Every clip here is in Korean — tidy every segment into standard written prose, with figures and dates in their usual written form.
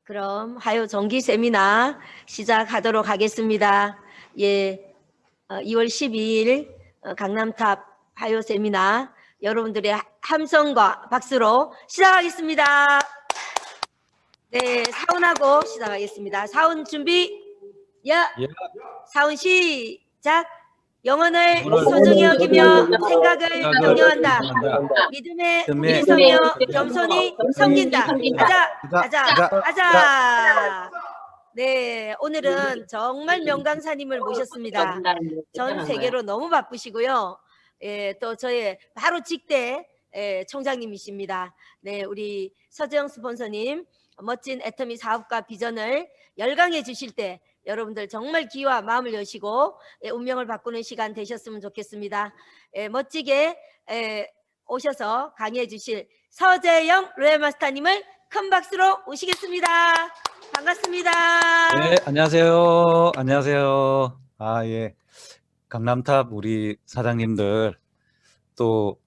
그럼 하요 정기 세미나 시작하도록 하겠습니다. 예, 2월 12일 강남탑 하요 세미나 여러분들의 함성과 박수로 시작하겠습니다. 네, 사운하고 시작하겠습니다. 사운 준비, 사운 시작. 영혼을 소중히 여기며 생각을 경영한다. 믿음의 일성이여 겸손히 섬긴다. 가자. 네, 오늘은 정말 명강사님을 모셨습니다. 전 세계로 너무 바쁘시고요. 예, 또 저의 바로 직대 총장님이십니다. 네, 우리 서재영 스폰서님 멋진 애터미 사업과 비전을 열강해 주실 때 여러분들 정말 귀와 마음을 여시고 운명을 바꾸는 시간 되셨으면 좋겠습니다. 멋지게 오셔서 강의해 주실 서재영 로얄마스터님을 큰 박수로 모시겠습니다. 반갑습니다. 네, 안녕하세요. 안녕하세요. 예. 강남탑 우리 사장님들 또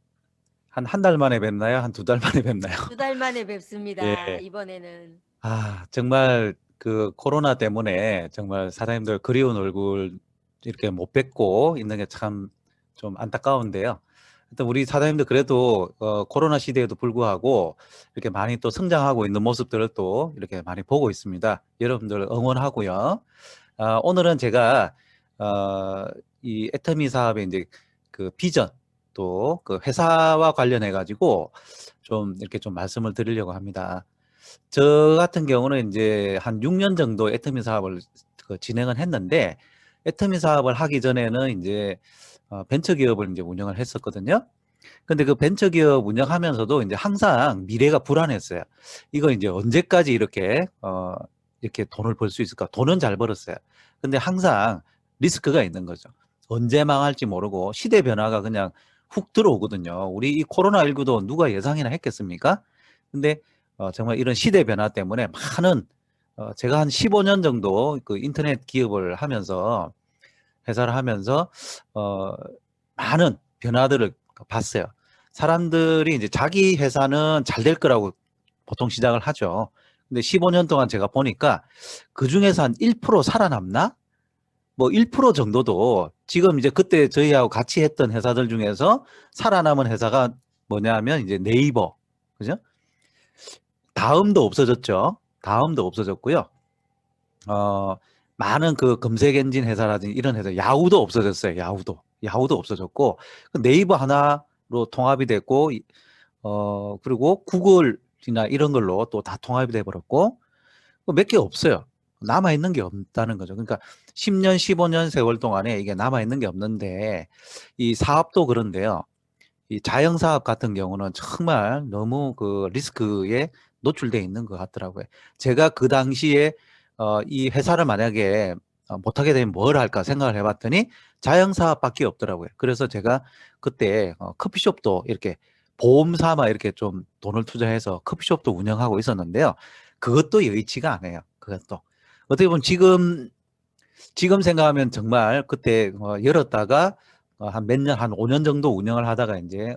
한 달 만에 뵙나요? 한 두 달 만에 뵙나요? 2달 만에 뵙습니다. 예. 이번에는. 정말 그 코로나 때문에 정말 사장님들 그리운 얼굴 이렇게 못 뵙고 있는 게 참 좀 안타까운데요. 일단 우리 사장님들 그래도 코로나 시대에도 불구하고 이렇게 많이 또 성장하고 있는 모습들을 또 이렇게 많이 보고 있습니다. 여러분들 응원하고요. 오늘은 제가 이 애터미 사업의 이제 그 비전 또 그 회사와 관련해 가지고 좀 이렇게 좀 말씀을 드리려고 합니다. 저 같은 경우는 이제 한 6년 정도 애터미 사업을 진행을 했는데, 애터미 사업을 하기 전에는 이제 벤처기업을 이제 운영을 했었거든요. 근데 그 벤처기업 운영하면서도 이제 항상 미래가 불안했어요. 이거 이제 언제까지 이렇게 이렇게 돈을 벌 수 있을까? 돈은 잘 벌었어요. 근데 항상 리스크가 있는 거죠. 언제 망할지 모르고 시대 변화가 그냥 훅 들어오거든요. 우리 이 코로나19도 누가 예상이나 했겠습니까? 근데 정말 이런 시대 변화 때문에 많은 제가 한 15년 정도 그 인터넷 기업을 하면서 회사를 하면서 많은 변화들을 봤어요. 사람들이 이제 자기 회사는 잘 될 거라고 보통 시작을 하죠. 근데 15년 동안 제가 보니까 그 중에서 한 1% 살아남나? 뭐 1% 정도도 지금 이제 그때 저희하고 같이 했던 회사들 중에서 살아남은 회사가 뭐냐면 이제 네이버, 그죠? 다음도 없어졌죠. 다음도 없어졌고요. 많은 그 검색 엔진 회사라든지 이런 회사, 야후도 없어졌어요. 야후도 없어졌고, 네이버 하나로 통합이 됐고, 그리고 구글이나 이런 걸로 또 다 통합이 돼 버렸고, 몇 개 없어요. 남아있는 게 없다는 거죠. 그러니까 10년, 15년 세월 동안에 이게 남아있는 게 없는데, 이 사업도 그런데요. 이 자영사업 같은 경우는 정말 너무 그 리스크에 노출되어 있는 것 같더라고요. 제가 그 당시에 이 회사를 만약에 못하게 되면 뭘 할까 생각을 해봤더니 자영사업밖에 없더라고요. 그래서 제가 그때 커피숍도 이렇게 보험 삼아 이렇게 좀 돈을 투자해서 커피숍도 운영하고 있었는데요. 그것도 여의치가 않아요. 그것도. 어떻게 보면 지금 생각하면 정말 그때 열었다가 한 몇 년, 한 5년 정도 운영을 하다가 이제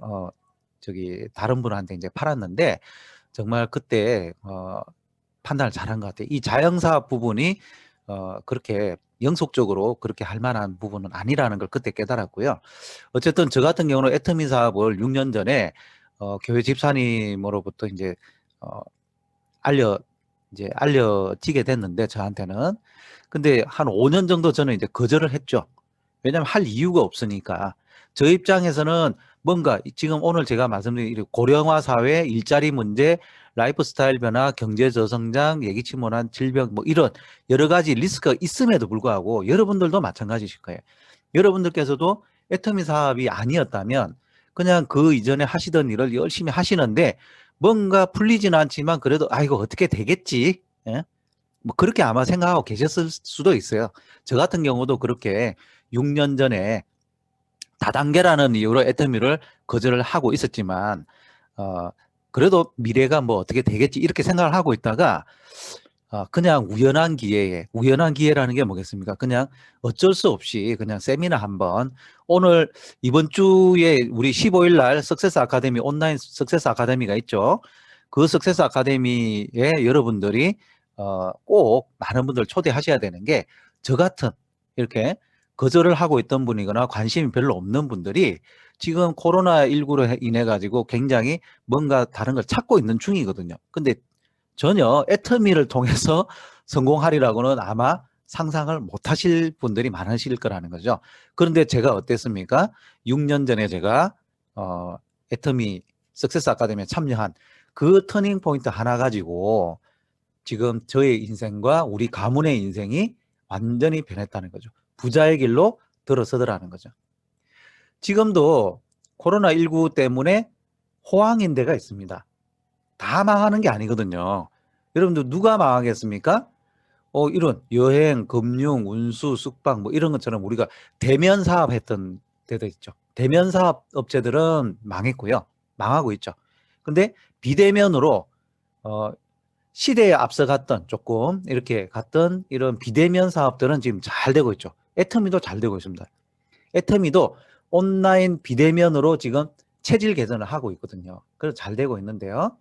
다른 분한테 이제 팔았는데, 정말 그때 판단을 잘한 것 같아요. 이 자영사업 부분이 그렇게 영속적으로 그렇게 할 만한 부분은 아니라는 걸 그때 깨달았고요. 어쨌든 저 같은 경우는 애터미 사업을 6년 전에 교회 집사님으로부터 이제 알려지게 됐는데, 저한테는. 근데 한 5년 정도 저는 이제 거절을 했죠. 왜냐하면 할 이유가 없으니까. 저 입장에서는 뭔가 지금 오늘 제가 말씀드린 고령화 사회, 일자리 문제, 라이프 스타일 변화, 경제 저성장, 예기치 못한 질병, 뭐 이런 여러 가지 리스크가 있음에도 불구하고 여러분들도 마찬가지실 거예요. 여러분들께서도 애터미 사업이 아니었다면 그냥 그 이전에 하시던 일을 열심히 하시는데 뭔가 풀리지는 않지만 그래도 이거 어떻게 되겠지? 예? 뭐 그렇게 아마 생각하고 계셨을 수도 있어요. 저 같은 경우도 그렇게 6년 전에 다단계라는 이유로 애터미를 거절을 하고 있었지만 그래도 미래가 뭐 어떻게 되겠지 이렇게 생각을 하고 있다가 그냥 우연한 기회라는 게 뭐겠습니까? 그냥 어쩔 수 없이 그냥 세미나 한번, 오늘 이번 주에 우리 15일 날 석세스 아카데미, 온라인 석세스 아카데미가 있죠. 그 석세스 아카데미에 여러분들이 꼭 많은 분들 초대하셔야 되는 게, 저 같은 이렇게 거절을 하고 있던 분이거나 관심이 별로 없는 분들이 지금 코로나19로 인해 가지고 굉장히 뭔가 다른 걸 찾고 있는 중이거든요. 근데 전혀 애터미를 통해서 성공하리라고는 아마 상상을 못 하실 분들이 많으실 거라는 거죠. 그런데 제가 어땠습니까? 6년 전에 제가 애터미 석세스 아카데미에 참여한 그 터닝 포인트 하나 가지고 지금 저의 인생과 우리 가문의 인생이 완전히 변했다는 거죠. 부자의 길로 들어서더라는 거죠. 지금도 코로나19 때문에 호황인 데가 있습니다. 다 망하는 게 아니거든요. 여러분들 누가 망하겠습니까? 이런 여행, 금융, 운수, 숙박 뭐 이런 것처럼 우리가 대면 사업 했던 데도 있죠. 대면 사업 업체들은 망했고요. 망하고 있죠. 근데 비대면으로 시대에 앞서갔던 조금 이렇게 갔던 이런 비대면 사업들은 지금 잘 되고 있죠. 애터미도 잘 되고 있습니다. 애터미도 온라인 비대면으로 지금 체질 개선을 하고 있거든요. 그래서 잘 되고 있는데요.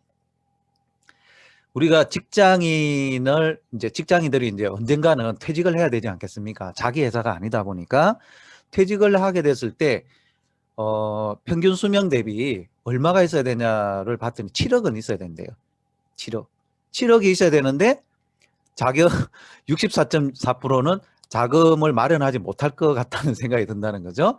우리가 직장인들이 이제 언젠가는 퇴직을 해야 되지 않겠습니까? 자기 회사가 아니다 보니까 퇴직을 하게 됐을 때, 평균 수명 대비 얼마가 있어야 되냐를 봤더니 7억은 있어야 된대요. 7억. 7억이 있어야 되는데, 자격 64.4%는 자금을 마련하지 못할 것 같다는 생각이 든다는 거죠.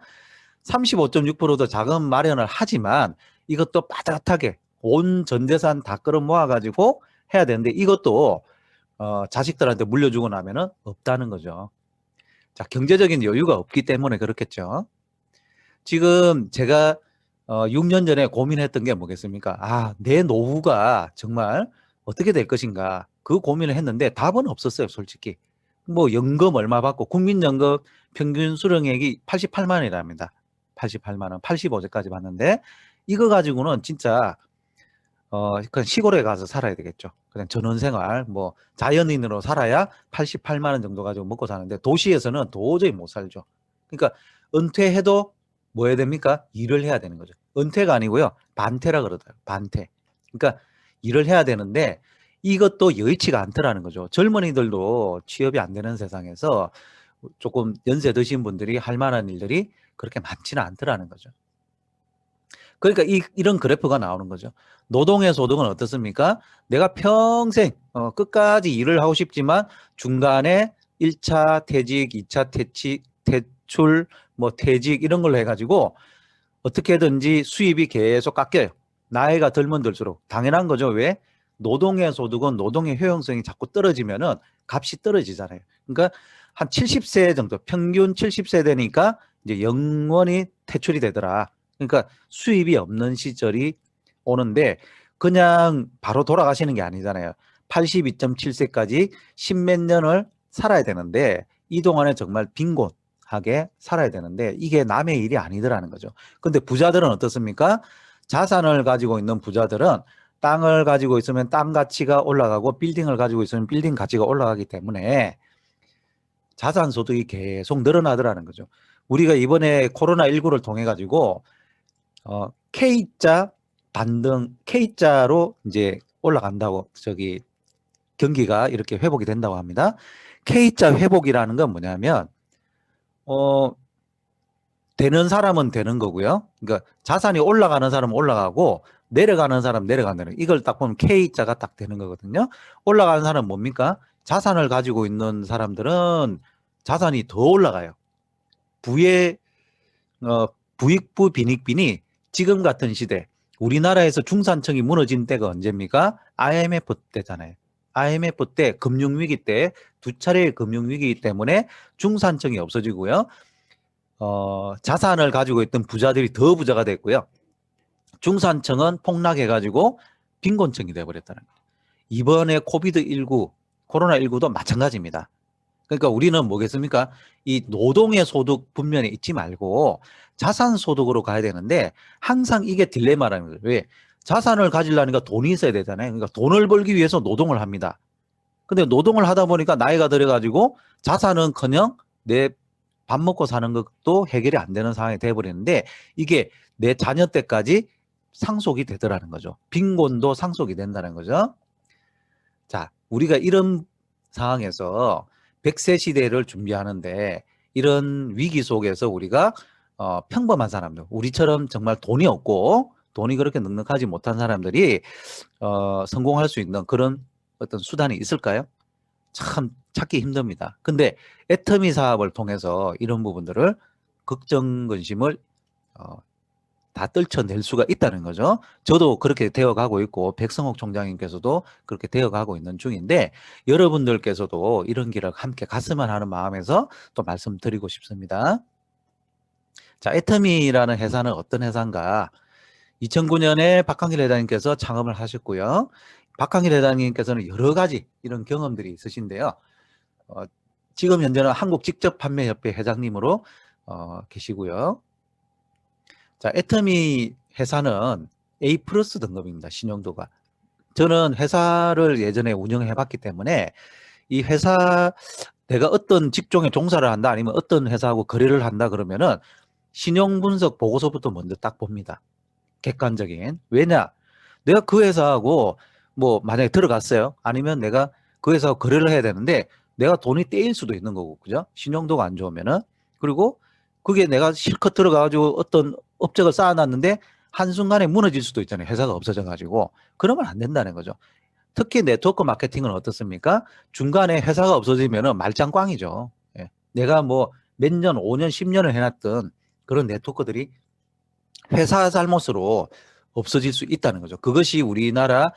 35.6%도 자금 마련을 하지만 이것도 빠듯하게 온 전 재산 다 끌어모아 가지고 해야 되는데, 이것도 자식들한테 물려주고 나면은 없다는 거죠. 자, 경제적인 여유가 없기 때문에 그렇겠죠. 지금 제가 6년 전에 고민했던 게 뭐겠습니까? 내 노후가 정말 어떻게 될 것인가, 그 고민을 했는데 답은 없었어요, 솔직히. 뭐 연금 얼마 받고, 국민연금 평균 수령액이 88만 원이랍니다. 88만 원, 85세까지 받는데, 이거 가지고는 진짜 그냥 시골에 가서 살아야 되겠죠. 그냥 전원생활, 뭐 자연인으로 살아야 88만 원 정도 가지고 먹고 사는데, 도시에서는 도저히 못 살죠. 그러니까 은퇴해도 뭐 해야 됩니까? 일을 해야 되는 거죠. 은퇴가 아니고요, 반퇴라 그러더라고요. 반퇴. 그러니까 일을 해야 되는데 이것도 여의치가 않더라는 거죠. 젊은이들도 취업이 안 되는 세상에서 조금 연세 드신 분들이 할 만한 일들이 그렇게 많지는 않더라는 거죠. 그러니까 이런 그래프가 나오는 거죠. 노동의 소득은 어떻습니까? 내가 평생 끝까지 일을 하고 싶지만 중간에 1차 퇴직, 2차 퇴출, 뭐 퇴직 이런 걸로 해가지고 어떻게든지 수입이 계속 깎여요. 나이가 들면 들수록. 당연한 거죠. 왜? 노동의 소득은 노동의 효용성이 자꾸 떨어지면은 값이 떨어지잖아요. 그러니까 한 70세 정도, 평균 70세 되니까 이제 영원히 퇴출이 되더라. 그러니까 수입이 없는 시절이 오는데, 그냥 바로 돌아가시는 게 아니잖아요. 82.7세까지 십몇 년을 살아야 되는데, 이 동안에 정말 빈곤하게 살아야 되는데 이게 남의 일이 아니더라는 거죠. 근데 부자들은 어떻습니까? 자산을 가지고 있는 부자들은 땅을 가지고 있으면 땅 가치가 올라가고, 빌딩을 가지고 있으면 빌딩 가치가 올라가기 때문에 자산 소득이 계속 늘어나더라는 거죠. 우리가 이번에 코로나19를 통해 가지고 K자 반등, K자로 이제 올라간다고, 경기가 이렇게 회복이 된다고 합니다. K자 회복이라는 건 뭐냐면 되는 사람은 되는 거고요. 그러니까 자산이 올라가는 사람은 올라가고 내려가는 사람은 내려가는, 이걸 딱 보면 K자가 딱 되는 거거든요. 올라가는 사람은 뭡니까? 자산을 가지고 있는 사람들은 자산이 더 올라가요. 부익부 빈익빈이 지금 같은 시대, 우리나라에서 중산층이 무너진 때가 언제입니까? IMF 때잖아요. IMF 때, 금융위기 때, 두 차례의 금융위기 때문에 중산층이 없어지고요. 자산을 가지고 있던 부자들이 더 부자가 됐고요. 중산층은 폭락해가지고 빈곤층이 돼버렸다는 거예요. 이번에 코로나19도 마찬가지입니다. 그러니까 우리는 뭐겠습니까? 이 노동의 소득 분면에 있지 말고 자산 소득으로 가야 되는데, 항상 이게 딜레마라는 거예요. 왜? 자산을 가지려니까 돈이 있어야 되잖아요. 그러니까 돈을 벌기 위해서 노동을 합니다. 근데 노동을 하다 보니까 나이가 들어가지고 자산은커녕 내 밥 먹고 사는 것도 해결이 안 되는 상황이 돼버리는데, 이게 내 자녀 때까지 상속이 되더라는 거죠. 빈곤도 상속이 된다는 거죠. 자, 우리가 이런 상황에서 100세 시대를 준비하는데 이런 위기 속에서 우리가 평범한 사람들, 우리처럼 정말 돈이 없고 돈이 그렇게 넉넉하지 못한 사람들이 성공할 수 있는 그런 어떤 수단이 있을까요? 참 찾기 힘듭니다. 근데 애터미 사업을 통해서 이런 부분들을 걱정, 근심을 다 떨쳐낼 수가 있다는 거죠. 저도 그렇게 되어가고 있고 백성옥 총장님께서도 그렇게 되어가고 있는 중인데 여러분들께서도 이런 길을 함께 갔으면 하는 마음에서 또 말씀드리고 싶습니다. 자, 애터미라는 회사는 어떤 회사인가? 2009년에 박한길 회장님께서 창업을 하셨고요. 박한길 회장님께서는 여러 가지 이런 경험들이 있으신데요. 지금 현재는 한국직접판매협회 회장님으로 계시고요. 자, 애터미 회사는 A 플러스 등급입니다. 신용도가. 저는 회사를 예전에 운영해 봤기 때문에 이 회사 내가 어떤 직종에 종사를 한다 아니면 어떤 회사하고 거래를 한다 그러면은 신용 분석 보고서부터 먼저 딱 봅니다. 객관적인. 왜냐? 내가 그 회사하고 뭐 만약에 들어갔어요. 아니면 내가 그 회사하고 거래를 해야 되는데 내가 돈이 떼일 수도 있는 거고, 그죠? 신용도가 안 좋으면은. 그리고 그게 내가 실컷 들어가가지고 어떤 업적을 쌓아놨는데 한순간에 무너질 수도 있잖아요. 회사가 없어져가지고. 그러면 안 된다는 거죠. 특히 네트워크 마케팅은 어떻습니까? 중간에 회사가 없어지면은 말짱꽝이죠. 예. 내가 뭐 몇 년, 5년, 10년을 해놨던 그런 네트워크들이 회사 잘못으로 없어질 수 있다는 거죠. 그것이 우리나라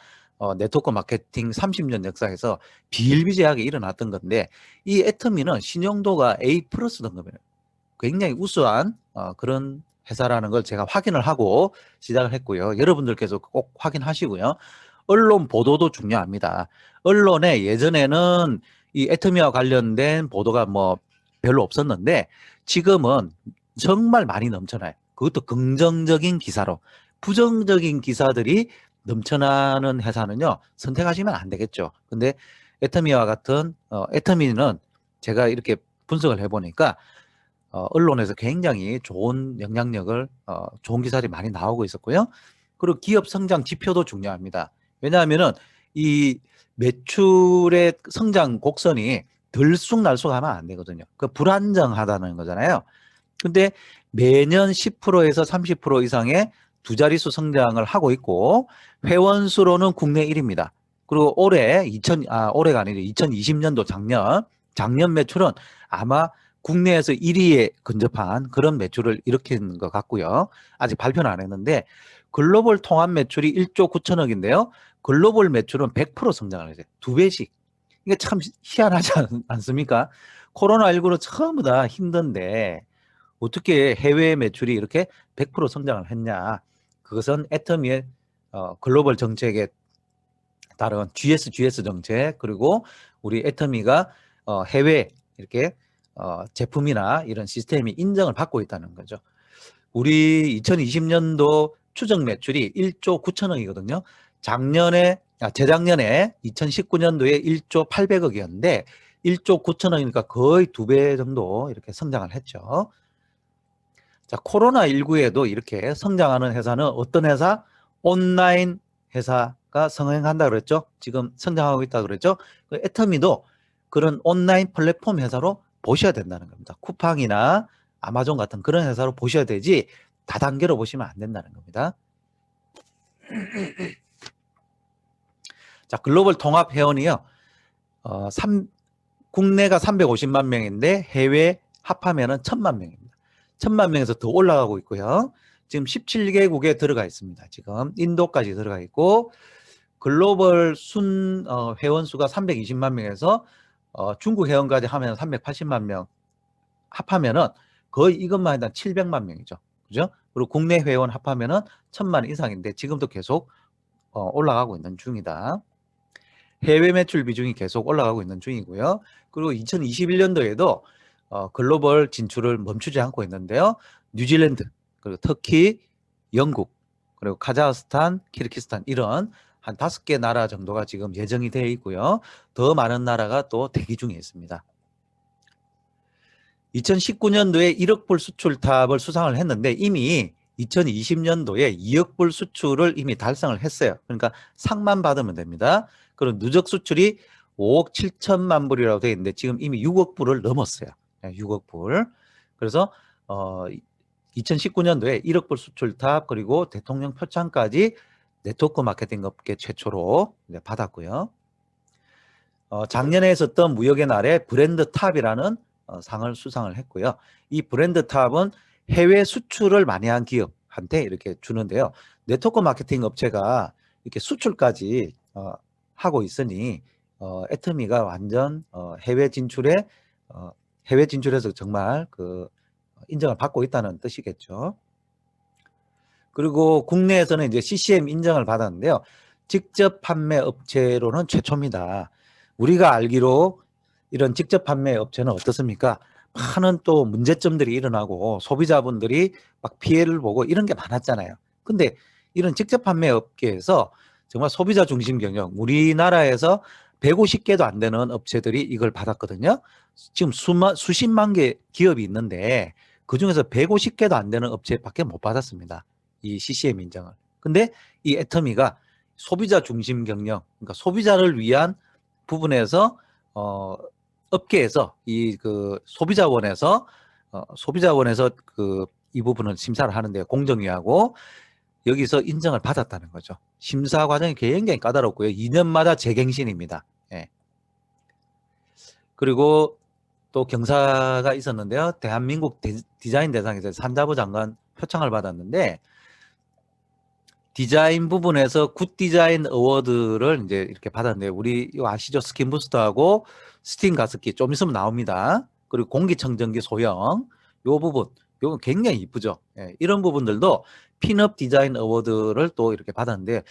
네트워크 마케팅 30년 역사에서 비일비재하게 일어났던 건데 이 애터미는 신용도가 A 플러스 등급이에요. 굉장히 우수한 그런 회사라는 걸 제가 확인을 하고 시작을 했고요. 여러분들께서 꼭 확인하시고요. 언론 보도도 중요합니다. 언론에 예전에는 이 애터미와 관련된 보도가 뭐 별로 없었는데 지금은 정말 많이 넘쳐나요. 그것도 긍정적인 기사로. 부정적인 기사들이 넘쳐나는 회사는요, 선택하시면 안 되겠죠. 근데 애터미와 같은, 애터미는 제가 이렇게 분석을 해보니까 언론에서 굉장히 좋은 영향력을, 좋은 기사들이 많이 나오고 있었고요. 그리고 기업 성장 지표도 중요합니다. 왜냐하면은 이 매출의 성장 곡선이 들쑥날쑥하면 안 되거든요. 그 불안정하다는 거잖아요. 근데 매년 10%에서 30% 이상의 두 자릿수 성장을 하고 있고 회원 수로는 국내 1위입니다. 그리고 올해가 아니죠. 2020년도 작년 매출은 아마 국내에서 1위에 근접한 그런 매출을 일으킨 것 같고요. 아직 발표는 안 했는데 글로벌 통합 매출이 1조 9천억인데요. 글로벌 매출은 100% 성장을 했어요. 두 배씩. 이게 참 희한하지 않습니까? 코로나19로 전부 다 힘든데 어떻게 해외 매출이 이렇게 100% 성장을 했냐. 그것은 애터미의 글로벌 정책에 따른 GS 정책 그리고 우리 애터미가 해외 이렇게 제품이나 이런 시스템이 인정을 받고 있다는 거죠. 우리 2020년도 추정 매출이 1조 9천억이거든요. 재작년에 2019년도에 1조 800억이었는데 1조 9천억이니까 거의 2배 정도 이렇게 성장을 했죠. 자, 코로나19에도 이렇게 성장하는 회사는 어떤 회사? 온라인 회사가 성행한다 그랬죠? 지금 성장하고 있다 그랬죠? 그 애터미도 그런 온라인 플랫폼 회사로 보셔야 된다는 겁니다. 쿠팡이나 아마존 같은 그런 회사로 보셔야 되지 다단계로 보시면 안 된다는 겁니다. 자, 글로벌 통합 회원이요. 국내가 350만 명인데 해외 합하면은 1000만 명입니다. 1000만 명에서 더 올라가고 있고요. 지금 17개국에 들어가 있습니다. 지금 인도까지 들어가 있고 글로벌 회원 수가 320만 명에서 중국 회원까지 하면 380만 명 합하면은 거의 이것만 일단 700만 명이죠. 그죠? 그리고 국내 회원 합하면은 1000만 이상인데 지금도 계속 올라가고 있는 중이다. 해외 매출 비중이 계속 올라가고 있는 중이고요. 그리고 2021년도에도 글로벌 진출을 멈추지 않고 있는데요. 뉴질랜드, 그리고 터키, 영국, 그리고 카자흐스탄, 키르기스탄 이런 한 5개 나라 정도가 지금 예정이 되어 있고요. 더 많은 나라가 또 대기 중에 있습니다. 2019년도에 1억 불 수출탑을 수상을 했는데 이미 2020년도에 2억 불 수출을 이미 달성을 했어요. 그러니까 상만 받으면 됩니다. 그리고 누적 수출이 5억 7천만 불이라고 되어 있는데 지금 이미 6억 불을 넘었어요. 6억 불. 그래서 2019년도에 1억 불 수출탑 그리고 대통령 표창까지 네트워크 마케팅 업계 최초로 받았고요. 작년에 있었던 무역의 날에 브랜드 탑이라는 상을 수상을 했고요. 이 브랜드 탑은 해외 수출을 많이 한 기업한테 이렇게 주는데요. 네트워크 마케팅 업체가 이렇게 수출까지 하고 있으니 애터미가 완전 해외 진출에서 정말 그 인정을 받고 있다는 뜻이겠죠. 그리고 국내에서는 이제 CCM 인정을 받았는데요. 직접 판매 업체로는 최초입니다. 우리가 알기로 이런 직접 판매 업체는 어떻습니까? 많은 또 문제점들이 일어나고 소비자분들이 막 피해를 보고 이런 게 많았잖아요. 근데 이런 직접 판매 업계에서 정말 소비자 중심 경영, 우리나라에서 150개도 안 되는 업체들이 이걸 받았거든요. 지금 수십만 개 기업이 있는데 그중에서 150개도 안 되는 업체밖에 못 받았습니다. 이 CCM 인정을. 근데 이 애터미가 소비자 중심 경영, 그러니까 소비자를 위한 부분에서 업계에서 이 그 소비자원에서 그 이 부분을 심사를 하는데 공정위하고 여기서 인정을 받았다는 거죠. 심사 과정이 굉장히 까다롭고요. 2년마다 재갱신입니다. 예. 그리고 또 경사가 있었는데요. 대한민국 디자인 대상에서 산자부 장관 표창을 받았는데 디자인 부분에서 굿 디자인 어워드를 이제 이렇게 받았는데 우리 이거 아시죠? 스킨 부스터하고 스팀 가습기 좀 있으면 나옵니다. 그리고 공기청정기 소형 요 부분 요거 굉장히 이쁘죠. 예, 이런 부분들도 핀업 디자인 어워드를 또 이렇게 받았는데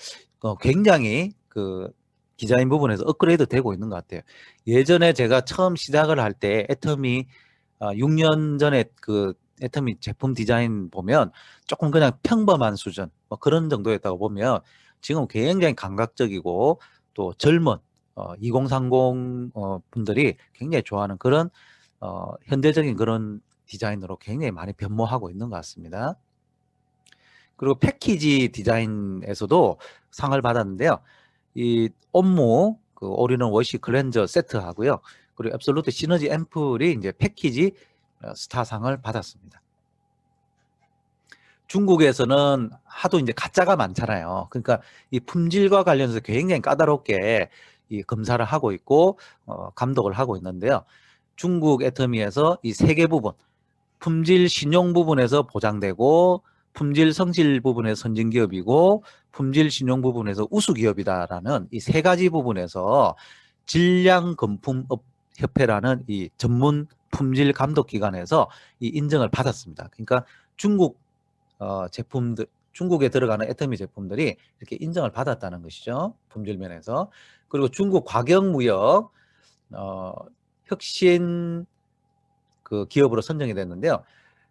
굉장히 그 디자인 부분에서 업그레이드 되고 있는 것 같아요. 예전에 제가 처음 시작을 할 때 애터미 6년 전에 그 애터미 제품 디자인 보면 조금 그냥 평범한 수준 뭐 그런 정도였다고 보면 지금 굉장히 감각적이고 또 젊은 2030 분들이 굉장히 좋아하는 그런 현대적인 그런 디자인으로 굉장히 많이 변모하고 있는 것 같습니다. 그리고 패키지 디자인에서도 상을 받았는데요. 이 온무 그 올인원 워시 클렌저 세트하고요. 그리고 앱솔루트 시너지 앰플이 이제 패키지 스타상을 받았습니다. 중국에서는 하도 이제 가짜가 많잖아요. 그러니까 이 품질과 관련해서 굉장히 까다롭게 이 검사를 하고 있고 감독을 하고 있는데요. 중국 애터미에서 이 세 개 부분, 품질 신용 부분에서 보장되고 품질 성실 부분에서 선진기업이고 품질 신용 부분에서 우수기업이다라는 이 세 가지 부분에서 질량검품업 협회라는 이 전문 품질 감독 기관에서 이 인정을 받았습니다. 그러니까 중국 제품들, 중국에 들어가는 애터미 제품들이 이렇게 인정을 받았다는 것이죠. 품질 면에서. 그리고 중국 과경무역 혁신 그 기업으로 선정이 됐는데요.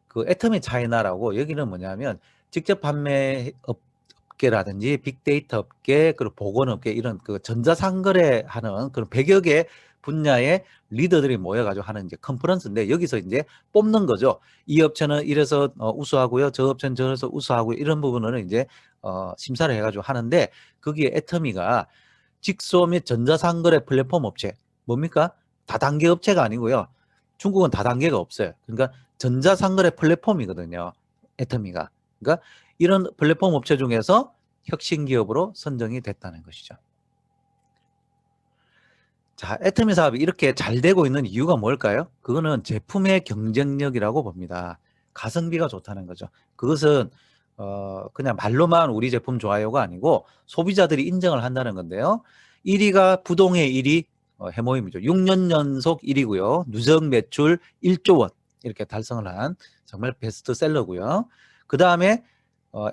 그 애터미 차이나라고 여기는 뭐냐면 직접 판매 업계라든지 빅데이터 업계 그리고 보건업계 이런 그 전자상거래하는 그런 100여 개 분야의 리더들이 모여가지고 하는 이제 컨퍼런스인데 여기서 이제 뽑는 거죠. 이 업체는 이래서 우수하고요. 저 업체는 저래서 우수하고요. 이런 부분을 이제 심사를 해가지고 하는데 거기에 애터미가 직소 및 전자상거래 플랫폼 업체 뭡니까? 다단계 업체가 아니고요. 중국은 다단계가 없어요. 그러니까 전자상거래 플랫폼이거든요. 애터미가. 그러니까 이런 플랫폼 업체 중에서 혁신 기업으로 선정이 됐다는 것이죠. 자, 애터미 사업이 이렇게 잘 되고 있는 이유가 뭘까요? 그거는 제품의 경쟁력이라고 봅니다. 가성비가 좋다는 거죠. 그것은 그냥 말로만 우리 제품 좋아요가 아니고 소비자들이 인정을 한다는 건데요. 1위가 부동의 1위 해모임이죠. 6년 연속 1위고요. 누적 매출 1조 원 이렇게 달성을 한 정말 베스트셀러고요. 그 다음에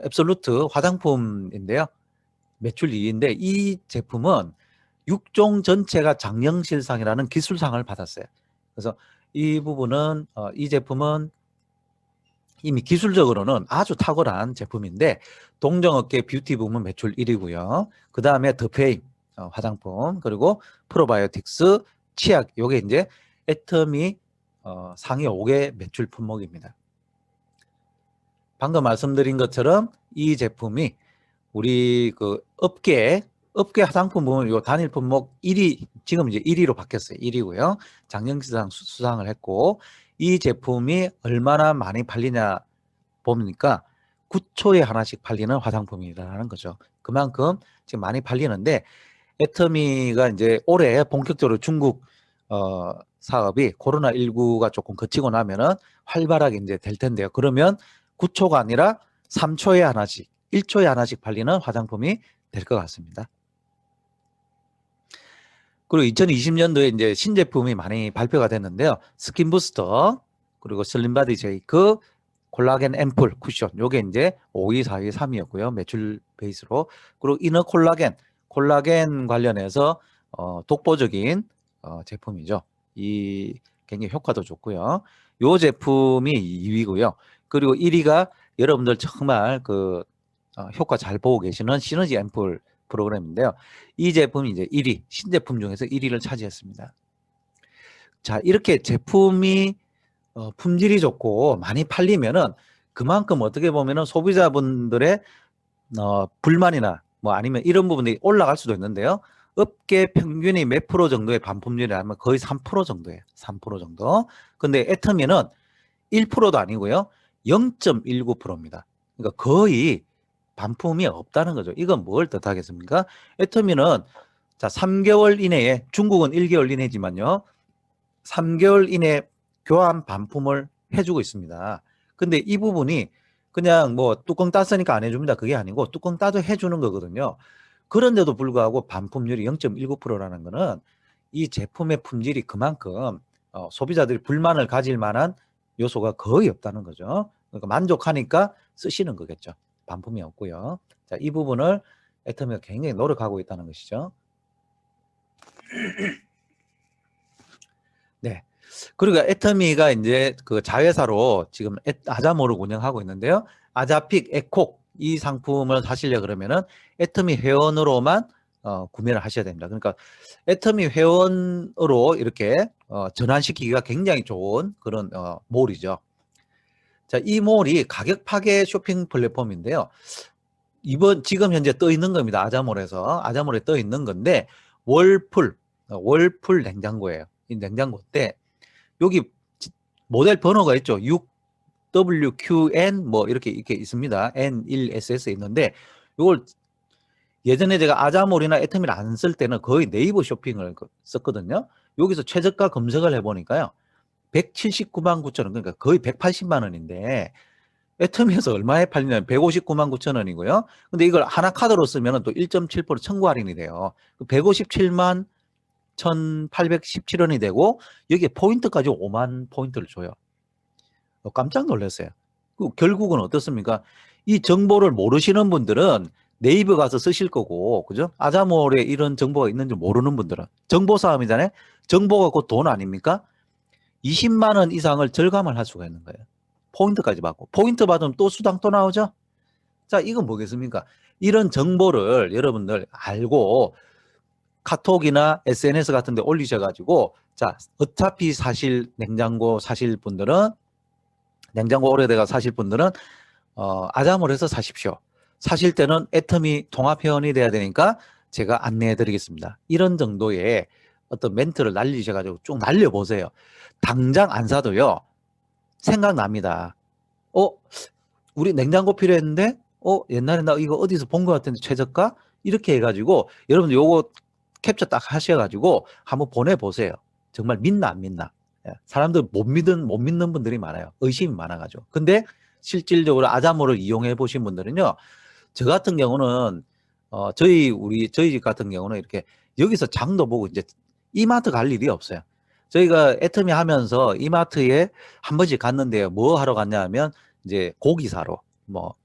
앱솔루트 화장품인데요. 매출 2위인데 이 제품은 6종 전체가 장영실상이라는 기술상을 받았어요. 그래서 이 부분은 이 제품은 이미 기술적으로는 아주 탁월한 제품인데 동종업계 뷰티 부문 매출 1위고요. 그 다음에 더페임 화장품 그리고 프로바이오틱스 치약 요게 이제 애터미 상위 5개 매출 품목입니다. 방금 말씀드린 것처럼 이 제품이 우리 그 업계 화장품 부문 요 단일 품목 1위 지금 이제 1위로 바뀌었어요. 1위고요. 작년시장 수상을 했고 이 제품이 얼마나 많이 팔리냐 보니까 9초에 하나씩 팔리는 화장품이라는 거죠. 그만큼 지금 많이 팔리는데 애터미가 이제 올해 본격적으로 중국 사업이 코로나19가 조금 거치고 나면은 활발하게 이제 될 텐데요. 그러면 9초가 아니라 3초에 하나씩, 1초에 하나씩 팔리는 화장품이 될 것 같습니다. 그리고 2020년도에 이제 신제품이 많이 발표가 됐는데요. 스킨 부스터, 그리고 슬림바디 제이크, 콜라겐 앰플 쿠션. 요게 이제 5위, 4위, 3위였고요. 매출 베이스로. 그리고 이너 콜라겐 관련해서 독보적인 제품이죠. 이 굉장히 효과도 좋고요. 요 제품이 2위고요. 그리고 1위가 여러분들 정말 그 효과 잘 보고 계시는 시너지 앰플 프로그램인데요. 이 제품이 이제 1위, 신제품 중에서 1위를 차지했습니다. 자, 이렇게 제품이 품질이 좋고 많이 팔리면은 그만큼 어떻게 보면은 소비자분들의 불만이나 뭐 아니면 이런 부분이 올라갈 수도 있는데요. 업계 평균이 몇 프로 정도의 반품률이라면 거의 3% 정도예요. 3% 정도. 근데 애터미는 1%도 아니고요. 0.19%입니다. 그러니까 거의 반품이 없다는 거죠. 이건 뭘 뜻하겠습니까? 애터미는 자 3개월 이내에 중국은 1개월 이내지만요. 3개월 이내 교환 반품을 해주고 있습니다. 근데 이 부분이 그냥 뭐 뚜껑 땄으니까 안 해줍니다. 그게 아니고 뚜껑 따도 해주는 거거든요. 그런데도 불구하고 반품률이 0.19%라는 거는 이 제품의 품질이 그만큼 소비자들이 불만을 가질 만한 요소가 거의 없다는 거죠. 그러니까 만족하니까 쓰시는 거겠죠. 반품이 없고요. 자, 이 부분을 애터미가 굉장히 노력하고 있다는 것이죠. 네. 그리고 애터미가 이제 그 자회사로 지금 아자모를 운영하고 있는데요. 아자픽, 에콕 이 상품을 사시려 그러면은 애터미 회원으로만 구매를 하셔야 됩니다. 그러니까 애터미 회원으로 이렇게 전환시키기가 굉장히 좋은 그런 몰이죠. 자, 이 몰이 가격 파괴 쇼핑 플랫폼인데요. 지금 현재 떠 있는 겁니다. 아자몰에 떠 있는 건데 월풀 냉장고예요. 이 냉장고 때 여기 모델 번호가 있죠. 6WQN 뭐 이렇게 있습니다. N1SS 있는데 이걸 예전에 제가 아자몰이나 애터미를 안 쓸 때는 거의 네이버 쇼핑을 썼거든요. 여기서 최저가 검색을 해보니까요. 179만 9천 원, 그러니까 거의 180만 원인데 애터미에서 얼마에 팔리냐면 159만 9천 원이고요. 근데 이걸 하나 카드로 쓰면 또 1.7% 청구 할인이 돼요. 157만 1,817원이 되고 여기에 포인트까지 5만 포인트를 줘요. 깜짝 놀랐어요. 결국은 어떻습니까? 이 정보를 모르시는 분들은 네이버 가서 쓰실 거고, 그죠? 아자몰에 이런 정보가 있는지 모르는 분들은 정보 싸움이잖아요. 정보가 곧 돈 아닙니까? 20만 원 이상을 절감을 할 수가 있는 거예요. 포인트까지 받고. 포인트 받으면 또 수당 또 나오죠? 자, 이건 뭐겠습니까? 이런 정보를 여러분들 알고 카톡이나 SNS 같은 데 올리셔가지고, 자, 어차피 냉장고 사실 분들은, 냉장고 오래돼가 사실 분들은, 아자몰에서 사십시오. 사실 때는 애터미 통합회원이 돼야 되니까 제가 안내해 드리겠습니다. 이런 정도의 어떤 멘트를 날리셔가지고 쭉 날려보세요. 당장 안 사도요, 생각납니다. 우리 냉장고 필요했는데, 옛날에 나 이거 어디서 본 것 같은데 최저가? 이렇게 해가지고, 여러분들 요거 캡처 딱 하셔가지고 한번 보내보세요. 정말 믿나 안 믿나. 사람들 못 믿는 분들이 많아요. 의심이 많아가지고. 근데 실질적으로 아자모를 이용해 보신 분들은요, 저 같은 경우는 저희 집 같은 경우는 이렇게 여기서 장도 보고 이제 이마트 갈 일이 없어요. 저희가 애터미 하면서 이마트에 한 번씩 갔는데요. 뭐 하러 갔냐 하면 이제 고기 사러, 뭐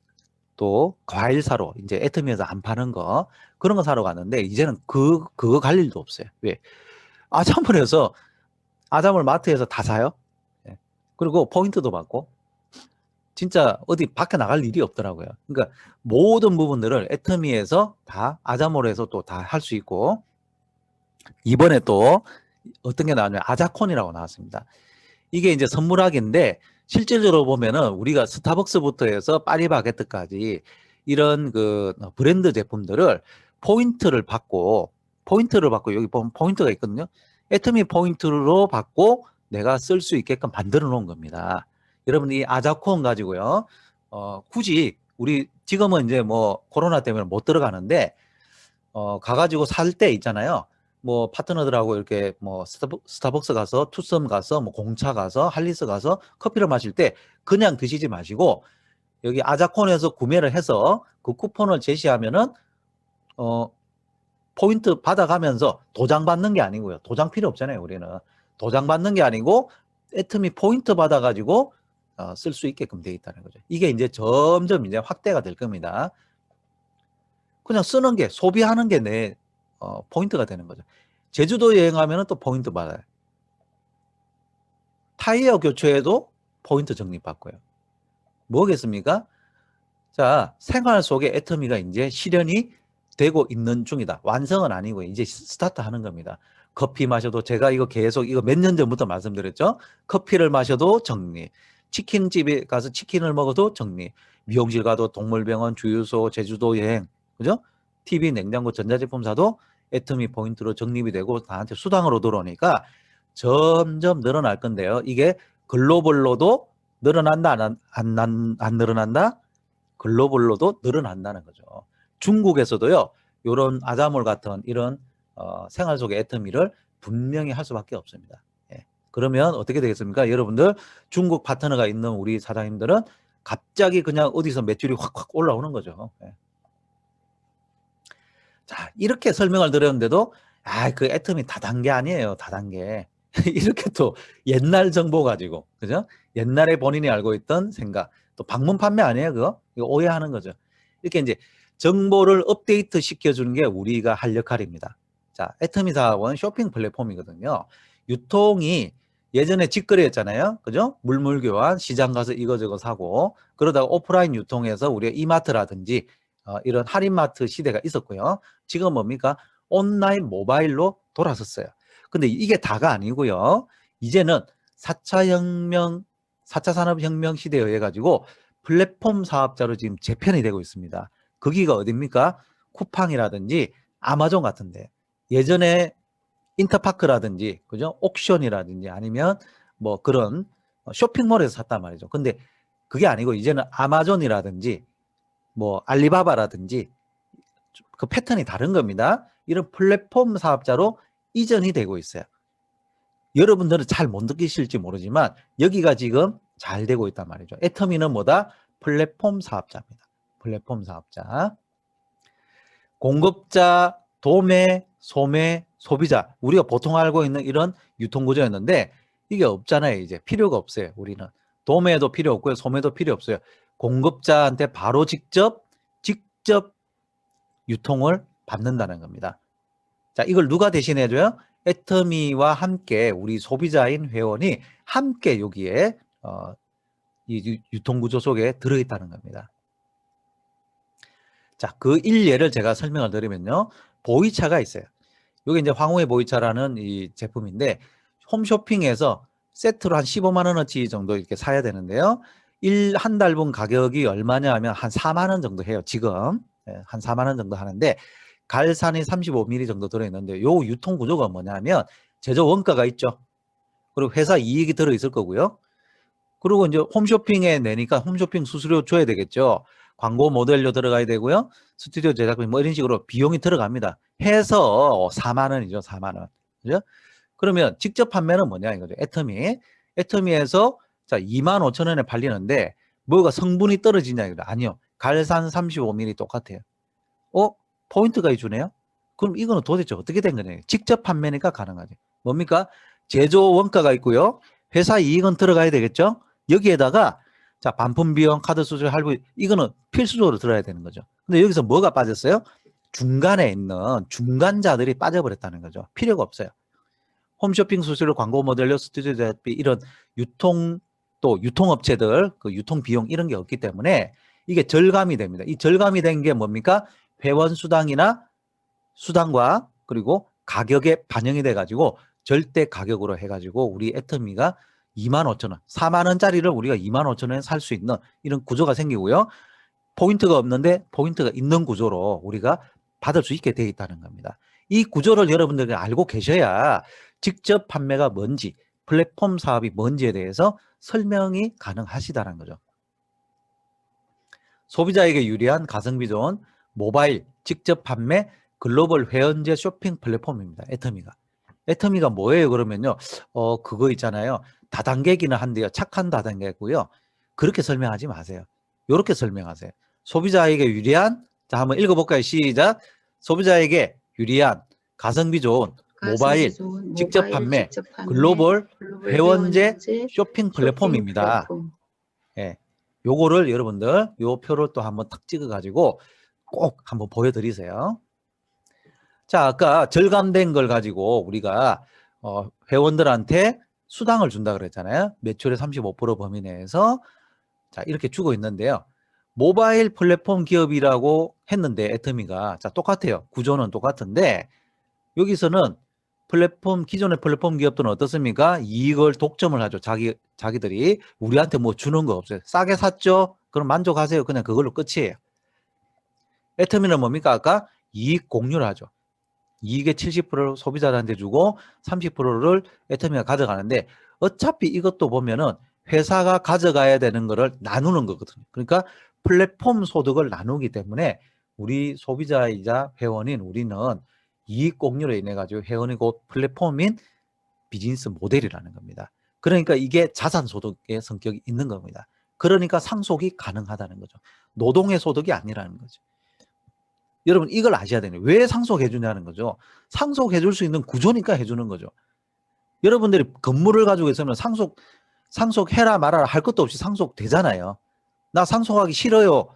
또 과일 사러, 이제 애터미에서 안 파는 거 그런 거 사러 갔는데 이제는 그거 갈 일도 없어요. 왜? 아자몰 마트에서 다 사요. 예. 그리고 포인트도 받고 진짜 어디 밖에 나갈 일이 없더라고요. 그러니까 모든 부분들을 애터미에서 다 아자몰에서 또 다 할 수 있고, 이번에 또 어떤 게 나왔냐면 아자콘이라고 나왔습니다. 이게 이제 선물하기인데 실질적으로 보면은 우리가 스타벅스부터 해서 파리바게뜨까지 이런 그 브랜드 제품들을 포인트를 받고 포인트를 받고 여기 보면 포인트가 있거든요. 애터미 포인트로 받고 내가 쓸 수 있게끔 만들어 놓은 겁니다. 여러분 이 아자콘 가지고요. 굳이 우리 지금은 이제 뭐 코로나 때문에 못 들어가는데 가가지고 살 때 있잖아요. 뭐 파트너들하고 이렇게 뭐 스타벅스 가서 투썸 가서 뭐 공차 가서 할리스 가서 커피를 마실 때 그냥 드시지 마시고 여기 아자콘에서 구매를 해서 그 쿠폰을 제시하면은 포인트 받아가면서 도장 받는 게 아니고요. 도장 필요 없잖아요. 우리는 도장 받는 게 아니고 애터미 포인트 받아가지고 쓸 수 있게끔 돼 있다는 거죠. 이게 이제 점점 이제 확대가 될 겁니다. 그냥 쓰는 게 소비하는 게 내 포인트가 되는 거죠. 제주도 여행하면 또 포인트 받아요. 타이어 교체에도 포인트 적립받고요. 뭐겠습니까? 자, 생활 속에 애터미가 이제 실현이 되고 있는 중이다. 완성은 아니고 이제 스타트 하는 겁니다. 커피 마셔도 제가 이거 계속 이거 몇 년 전부터 말씀드렸죠. 커피를 마셔도 적립. 치킨집에 가서 치킨을 먹어도 적립. 미용실 가도 동물병원, 주유소, 제주도 여행, 그죠? TV, 냉장고, 전자제품 사도 애터미 포인트로 적립이 되고 나한테 수당으로 들어오니까 점점 늘어날 건데요. 이게 글로벌로도 늘어난다, 안 늘어난다? 글로벌로도 늘어난다는 거죠. 중국에서도요. 이런 아자몰 같은 이런 생활 속의 애터미를 분명히 할 수밖에 없습니다. 예. 그러면 어떻게 되겠습니까? 여러분들 중국 파트너가 있는 우리 사장님들은 갑자기 그냥 어디서 매출이 확확 올라오는 거죠. 예. 자, 이렇게 설명을 드렸는데도 그 애터미 다단계 아니에요. 다단계. 이렇게 또 옛날 정보 가지고, 그죠? 옛날에 본인이 알고 있던 생각. 또 방문 판매 아니에요, 그거? 이거 오해하는 거죠. 이렇게 이제 정보를 업데이트 시켜주는 게 우리가 할 역할입니다. 자, 애터미 사업은 쇼핑 플랫폼이거든요. 유통이 예전에 직거래였잖아요. 그죠? 물물 교환, 시장 가서 이거저거 사고, 그러다가 오프라인 유통에서 우리가 이마트라든지 이런 할인마트 시대가 있었고요. 지금 뭡니까? 온라인 모바일로 돌아섰어요. 근데 이게 다가 아니고요. 이제는 4차 산업혁명 시대에 의해 가지고 플랫폼 사업자로 지금 재편이 되고 있습니다. 거기가 어딥니까? 쿠팡이라든지 아마존 같은데. 예전에 인터파크라든지, 그죠? 옥션이라든지 아니면 뭐 그런 쇼핑몰에서 샀단 말이죠. 근데 그게 아니고 이제는 아마존이라든지 뭐 알리바바라든지 그 패턴이 다른 겁니다. 이런 플랫폼 사업자로 이전이 되고 있어요. 여러분들은 잘 못 느끼실지 모르지만 여기가 지금 잘 되고 있단 말이죠. 애터미는 뭐다? 플랫폼 사업자입니다. 플랫폼 사업자. 공급자, 도매, 소매, 소비자. 우리가 보통 알고 있는 이런 유통구조였는데 이게 없잖아요. 이제 필요가 없어요. 우리는. 도매도 필요 없고요. 소매도 필요 없어요. 공급자한테 바로 직접 유통을 받는다는 겁니다. 자, 이걸 누가 대신해줘요? 애터미와 함께 우리 소비자인 회원이 함께 여기에 이 유통구조 속에 들어있다는 겁니다. 자, 그 일례를 제가 설명을 드리면요. 보이차가 있어요. 이게 이제 황후의 보이차라는 이 제품인데 홈쇼핑에서 세트로 한 15만 원어치 정도 이렇게 사야 되는데요. 한 달분 가격이 얼마냐 하면 한 4만 원 정도 해요. 지금 한 4만 원 정도 하는데 갈산이 35ml 정도 들어있는데 요 유통 구조가 뭐냐면 제조 원가가 있죠. 그리고 회사 이익이 들어있을 거고요. 그리고 이제 홈쇼핑에 내니까 홈쇼핑 수수료 줘야 되겠죠. 광고 모델료 들어가야 되고요. 스튜디오 제작비 뭐 이런 식으로 비용이 들어갑니다. 해서 4만 원이죠. 4만 원. 그죠? 그러면 직접 판매는 뭐냐 이거죠. 애터미에서 자 2만 5천 원에 팔리는데 뭐가 성분이 떨어지냐 이거죠. 아니요. 갈산 35ml 똑같아요. 포인트가 주네요. 그럼 이거는 도대체 어떻게 된 거냐. 직접 판매니까 가능하죠. 뭡니까? 제조 원가가 있고요. 회사 이익은 들어가야 되겠죠. 여기에다가 자 반품 비용, 카드 수수료, 할부 이거는 필수적으로 들어야 되는 거죠. 근데 여기서 뭐가 빠졌어요? 중간에 있는 중간자들이 빠져버렸다는 거죠. 필요가 없어요. 홈쇼핑 수수료, 광고 모델료, 스튜디오 제작비 이런 유통업체들 그 유통 비용 이런 게 없기 때문에 이게 절감이 됩니다. 이 절감이 된 게 뭡니까? 회원 수당이나 수당과 그리고 가격에 반영이 돼가지고 절대 가격으로 해가지고 우리 애터미가 2만 5천 원, 4만 원짜리를 우리가 2만 5천 원에 살 수 있는 이런 구조가 생기고요. 포인트가 없는데 포인트가 있는 구조로 우리가 받을 수 있게 되어 있다는 겁니다. 이 구조를 여러분들이 알고 계셔야 직접 판매가 뭔지, 플랫폼 사업이 뭔지에 대해서 설명이 가능하시다는 거죠. 소비자에게 유리한 가성비 좋은 모바일 직접 판매 글로벌 회원제 쇼핑 플랫폼입니다. 애터미가. 애터미가 뭐예요? 그러면요. 그거 있잖아요. 다단계기는 한데요. 착한 다단계고요. 그렇게 설명하지 마세요. 이렇게 설명하세요. 소비자에게 유리한, 자, 한번 읽어볼까요? 시작. 소비자에게 유리한 가성비 좋은 모바일 직접 판매 글로벌 회원제 쇼핑 플랫폼입니다. 예. 요거를 여러분들 요 표를 또 한번 탁 찍어 가지고 꼭 한번 보여드리세요. 자, 아까 절감된 걸 가지고 우리가 회원들한테 수당을 준다 그랬잖아요. 매출의 35% 범위 내에서. 자, 이렇게 주고 있는데요. 모바일 플랫폼 기업이라고 했는데 애터미가, 자, 똑같아요. 구조는 똑같은데 여기서는 기존의 플랫폼 기업들은 어떻습니까? 이걸 독점을 하죠. 자기들이 우리한테 뭐 주는 거 없어요. 싸게 샀죠? 그럼 만족하세요. 그냥 그걸로 끝이에요. 애터미는 뭡니까? 아까 이익 공유를 하죠. 이익의 70%를 소비자들한테 주고 30%를 애터미가 가져가는데, 어차피 이것도 보면은 회사가 가져가야 되는 거를 나누는 거거든요. 그러니까 플랫폼 소득을 나누기 때문에 우리 소비자이자 회원인 우리는 이익 공유로 인해 가지고 회원이고 플랫폼인 비즈니스 모델이라는 겁니다. 그러니까 이게 자산 소득의 성격이 있는 겁니다. 그러니까 상속이 가능하다는 거죠. 노동의 소득이 아니라는 거죠. 여러분 이걸 아셔야 되네요. 왜 상속해 주냐는 거죠. 상속해 줄 수 있는 구조니까 해주는 거죠. 여러분들이 건물을 가지고 있으면 상속해라 말아라 할 것도 없이 상속되잖아요. 나 상속하기 싫어요.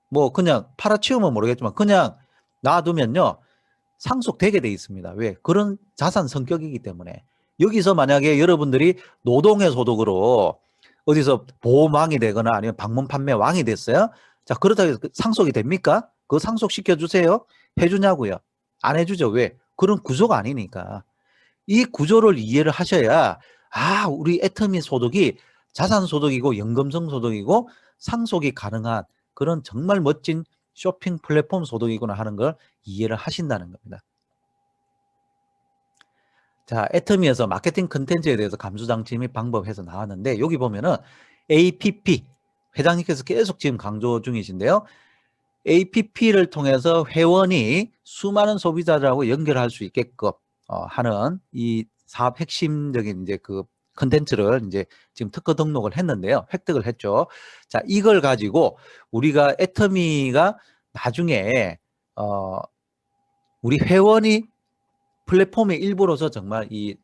뭐 그냥 팔아치우면 모르겠지만 그냥 놔두면요. 상속되게 돼 있습니다. 왜? 그런 자산 성격이기 때문에. 여기서 만약에 여러분들이 노동의 소득으로 어디서 보험왕이 되거나 아니면 방문 판매 왕이 됐어요. 자, 그렇다고 해서 상속이 됩니까? 그거 상속시켜 주세요? 해주냐고요? 안 해주죠. 왜? 그런 구조가 아니니까. 이 구조를 이해를 하셔야, 아, 우리 애터미 소득이 자산 소득이고 연금성 소득이고 상속이 가능한 그런 정말 멋진 쇼핑 플랫폼 소득이구나 하는 걸 이해를 하신다는 겁니다. 자, 애터미에서 마케팅 컨텐츠에 대해서 감수장치 및 방법 해서 나왔는데, 여기 보면은 APP, 회장님께서 계속 지금 강조 중이신데요. APP를 통해서 회원이 수많은 소비자들하고 연결할 수 있게끔 하는 이 사업 핵심적인 이제 그 컨텐츠를 이제 지금 특허 등록을 했는데요. 획득을 했죠. 자, 이걸 가지고 우리가 애터미가 나중에 우리 회원이 플랫폼의 일부로서 정말 이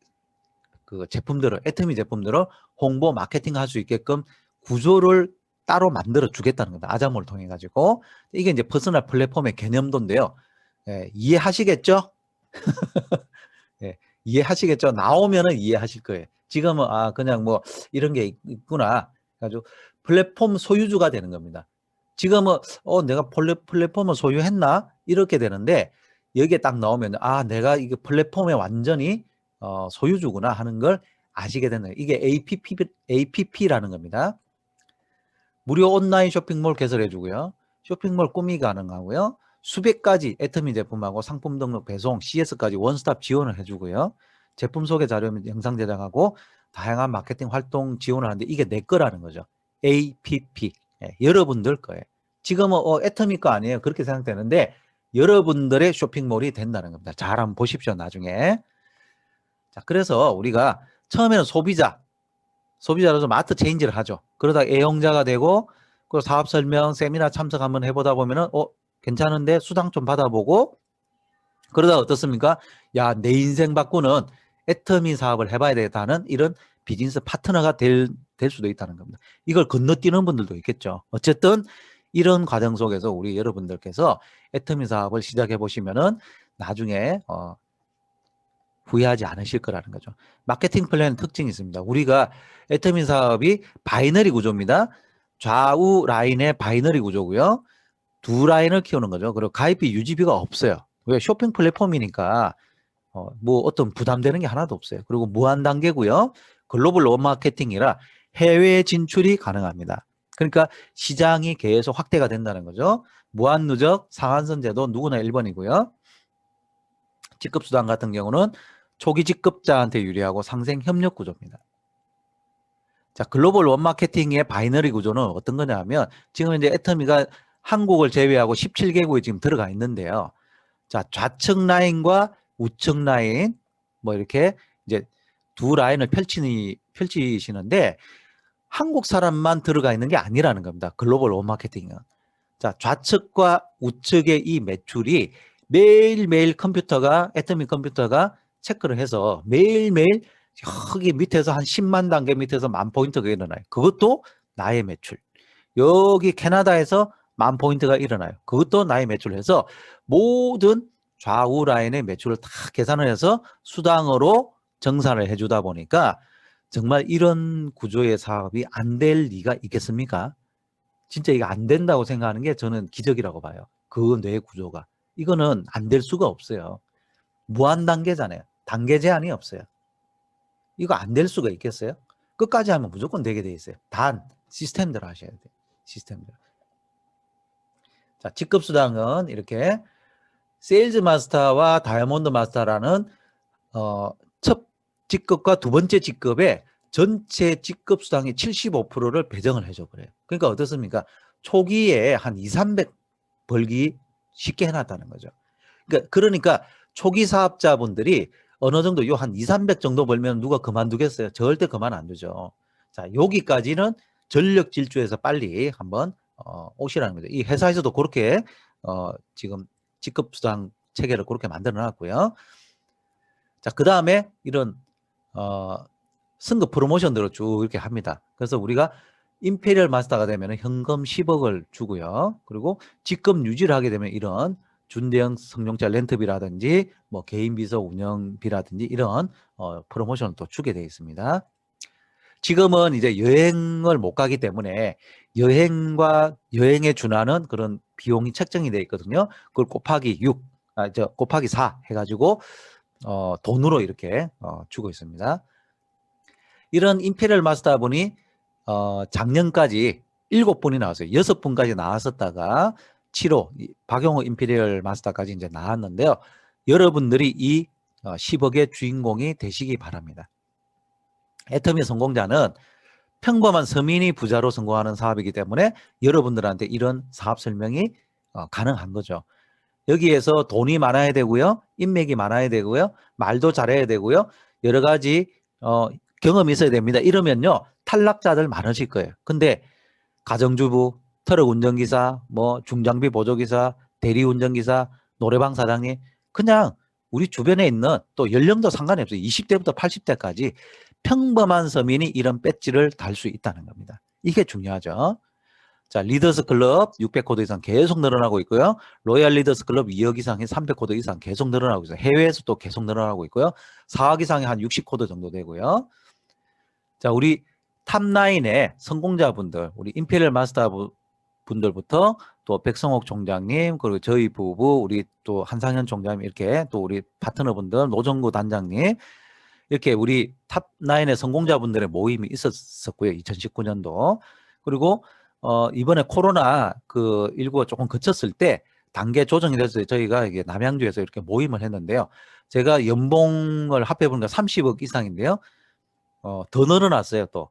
그 제품들을, 애터미 제품들을 홍보 마케팅 할 수 있게끔 구조를 따로 만들어 주겠다는 겁니다. 아자모를 통해 가지고. 이게 이제 퍼스널 플랫폼의 개념도인데요. 예, 이해하시겠죠? 예, 이해하시겠죠? 나오면은 이해하실 거예요. 지금은 그냥 뭐 이런 게 있구나. 가지고 플랫폼 소유주가 되는 겁니다. 지금은 내가 플랫폼을 소유했나? 이렇게 되는데, 여기에 딱 나오면 내가 이게 플랫폼에 완전히 소유주구나 하는 걸 아시게 되는 거예요. 이게 APP라는 겁니다. 무료 온라인 쇼핑몰 개설해 주고요. 쇼핑몰 꾸미기 가능하고요. 수백 가지 애터미 제품하고 상품 등록 배송, CS까지 원스톱 지원을 해주고요. 제품 소개 자료 및 영상 제작하고 다양한 마케팅 활동 지원을 하는데, 이게 내 거라는 거죠. APP. 예, 여러분들 거예요. 지금은 애터미 거 아니에요. 그렇게 생각되는데 여러분들의 쇼핑몰이 된다는 겁니다. 잘 한번 보십시오. 나중에. 자, 그래서 우리가 처음에는 소비자로서 마트 체인지를 하죠. 그러다 애용자가 되고, 그 사업 설명, 세미나 참석 한번 해보다 보면은, 괜찮은데 수당 좀 받아보고, 그러다 어떻습니까? 야, 내 인생 바꾸는 애터미 사업을 해봐야 되겠다는 이런 비즈니스 파트너가 될 수도 있다는 겁니다. 이걸 건너뛰는 분들도 있겠죠. 어쨌든 이런 과정 속에서 우리 여러분들께서 애터미 사업을 시작해 보시면은 나중에 후회하지 않으실 거라는 거죠. 마케팅 플랜 특징이 있습니다. 우리가 애터미 사업이 바이너리 구조입니다. 좌우 라인의 바이너리 구조고요. 두 라인을 키우는 거죠. 그리고 가입비 유지비가 없어요. 왜? 쇼핑 플랫폼이니까 뭐 어떤 부담되는 게 하나도 없어요. 그리고 무한 단계고요. 글로벌 로마케팅이라 해외 진출이 가능합니다. 그러니까 시장이 계속 확대가 된다는 거죠. 무한 누적, 상한선 제도 누구나 1번이고요. 직급수당 같은 경우는 초기 직급자한테 유리하고 상생 협력 구조입니다. 자, 글로벌 원마케팅의 바이너리 구조는 어떤 거냐면 지금 이제 애터미가 한국을 제외하고 17개국에 지금 들어가 있는데요. 자, 좌측 라인과 우측 라인 뭐 이렇게 이제 두 라인을 펼치시는데 한국 사람만 들어가 있는 게 아니라는 겁니다. 글로벌 원마케팅은. 자, 좌측과 우측의 이 매출이 매일매일 애터미 컴퓨터가 체크를 해서 매일매일 여기 밑에서 한 10만 단계 밑에서 10,000포인트가 일어나요. 그것도 나의 매출. 여기 캐나다에서 10,000포인트가 일어나요. 그것도 나의 매출을 해서 모든 좌우 라인의 매출을 다 계산을 해서 수당으로 정산을 해주다 보니까 정말 이런 구조의 사업이 안 될 리가 있겠습니까? 진짜 이거 안 된다고 생각하는 게 저는 기적이라고 봐요. 그 뇌 구조가. 이거는 안 될 수가 없어요. 무한 단계잖아요. 단계 제한이 없어요. 이거 안 될 수가 있겠어요? 끝까지 하면 무조건 되게 돼 있어요. 단 시스템대로 하셔야 돼요. 시스템대로. 자, 직급수당은 이렇게 세일즈 마스터와 다이아몬드 마스터라는 첫 직급과 두 번째 직급에 전체 직급 수당의 75%를 배정을 해줘 버려요. 그러니까 어떻습니까? 초기에 한 2, 300 벌기 쉽게 해놨다는 거죠. 그러니까 초기 사업자분들이 어느 정도 요 한 2, 300 정도 벌면 누가 그만두겠어요? 절대 그만 안 두죠. 자, 여기까지는 전력 질주해서 빨리 한번 오시라는 거죠. 이 회사에서도 그렇게 지금 직급 수당 체계를 그렇게 만들어 놨고요. 자, 그 다음에 이런 승급 프로모션들을 쭉 이렇게 합니다. 그래서 우리가 임페리얼 마스터가 되면 현금 10억을 주고요. 그리고 직급 유지를 하게 되면 이런 준대형 성룡자 렌트비라든지 뭐 개인 비서 운영비라든지 이런 프로모션을 또 주게 되어 있습니다. 지금은 이제 여행을 못 가기 때문에 여행에 준하는 그런 비용이 책정이 되어 있거든요. 그걸 곱하기 4 해가지고 돈으로 이렇게 주고 있습니다. 이런 임페리얼 마스터분이 작년까지 7분이 나왔어요. 6분까지 나왔었다가 7호 박용호 임페리얼 마스터까지 이제 나왔는데요. 여러분들이 이 10억의 주인공이 되시기 바랍니다. 애터미 성공자는 평범한 서민이 부자로 성공하는 사업이기 때문에 여러분들한테 이런 사업 설명이 가능한 거죠. 여기에서 돈이 많아야 되고요. 인맥이 많아야 되고요. 말도 잘해야 되고요. 여러 가지 경험이 있어야 됩니다. 이러면요. 탈락자들 많으실 거예요. 근데 가정주부, 트럭 운전기사, 뭐 중장비 보조기사, 대리운전기사, 노래방 사장님 그냥 우리 주변에 있는 또 연령도 상관이 없어요. 20대부터 80대까지 평범한 서민이 이런 배지를 달 수 있다는 겁니다. 이게 중요하죠. 자, 리더스 클럽 600코드 이상 계속 늘어나고 있고요. 로얄 리더스 클럽 2억 이상의 300코드 이상 계속 늘어나고 있어요. 해외에서 또 계속 늘어나고 있고요. 4억 이상의 한 60코드 정도 되고요. 자, 우리 탑9의 성공자분들, 우리 임페리얼 마스터 분들부터 또 백성옥 총장님, 그리고 저희 부부, 우리 또 한상현 총장님, 이렇게 또 우리 파트너분들, 노정구 단장님, 이렇게 우리 탑9의 성공자분들의 모임이 있었고요. 2019년도. 그리고 이번에 코로나 그 19가 조금 그쳤을 때 단계 조정이 돼서 저희가 이게 남양주에서 이렇게 모임을 했는데요. 제가 연봉을 합해보니까 30억 이상인데요. 더 늘어났어요, 또.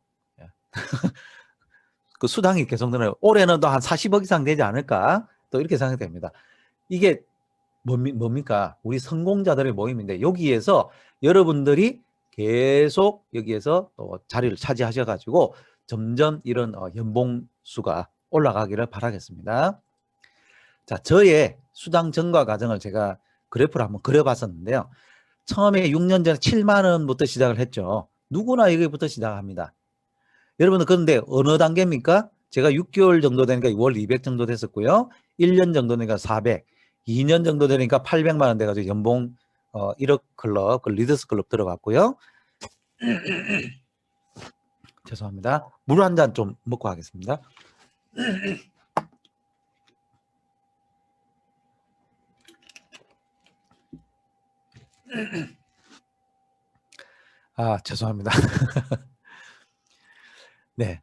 그 수당이 계속 늘어나요. 올해는 또 한 40억 이상 되지 않을까? 또 이렇게 생각됩니다. 이게 뭡니까? 우리 성공자들의 모임인데 여기에서 여러분들이 계속 여기에서 또 자리를 차지하셔가지고 점점 이런 연봉수가 올라가기를 바라겠습니다. 자, 저의 수당 증가 과정을 제가 그래프를 한번 그려봤었는데요. 처음에 6년 전에 7만 원부터 시작을 했죠. 누구나 여기부터 시작합니다. 여러분들 그런데 어느 단계입니까? 제가 6개월 정도 되니까 월 200 정도 됐었고요. 1년 정도 되니까 400, 2년 정도 되니까 800만 원 돼가지고 연봉 1억 클럽, 그 리더스 클럽 들어갔고요. 죄송합니다. 물 한 잔 좀 먹고 하겠습니다. 아, 죄송합니다. 네.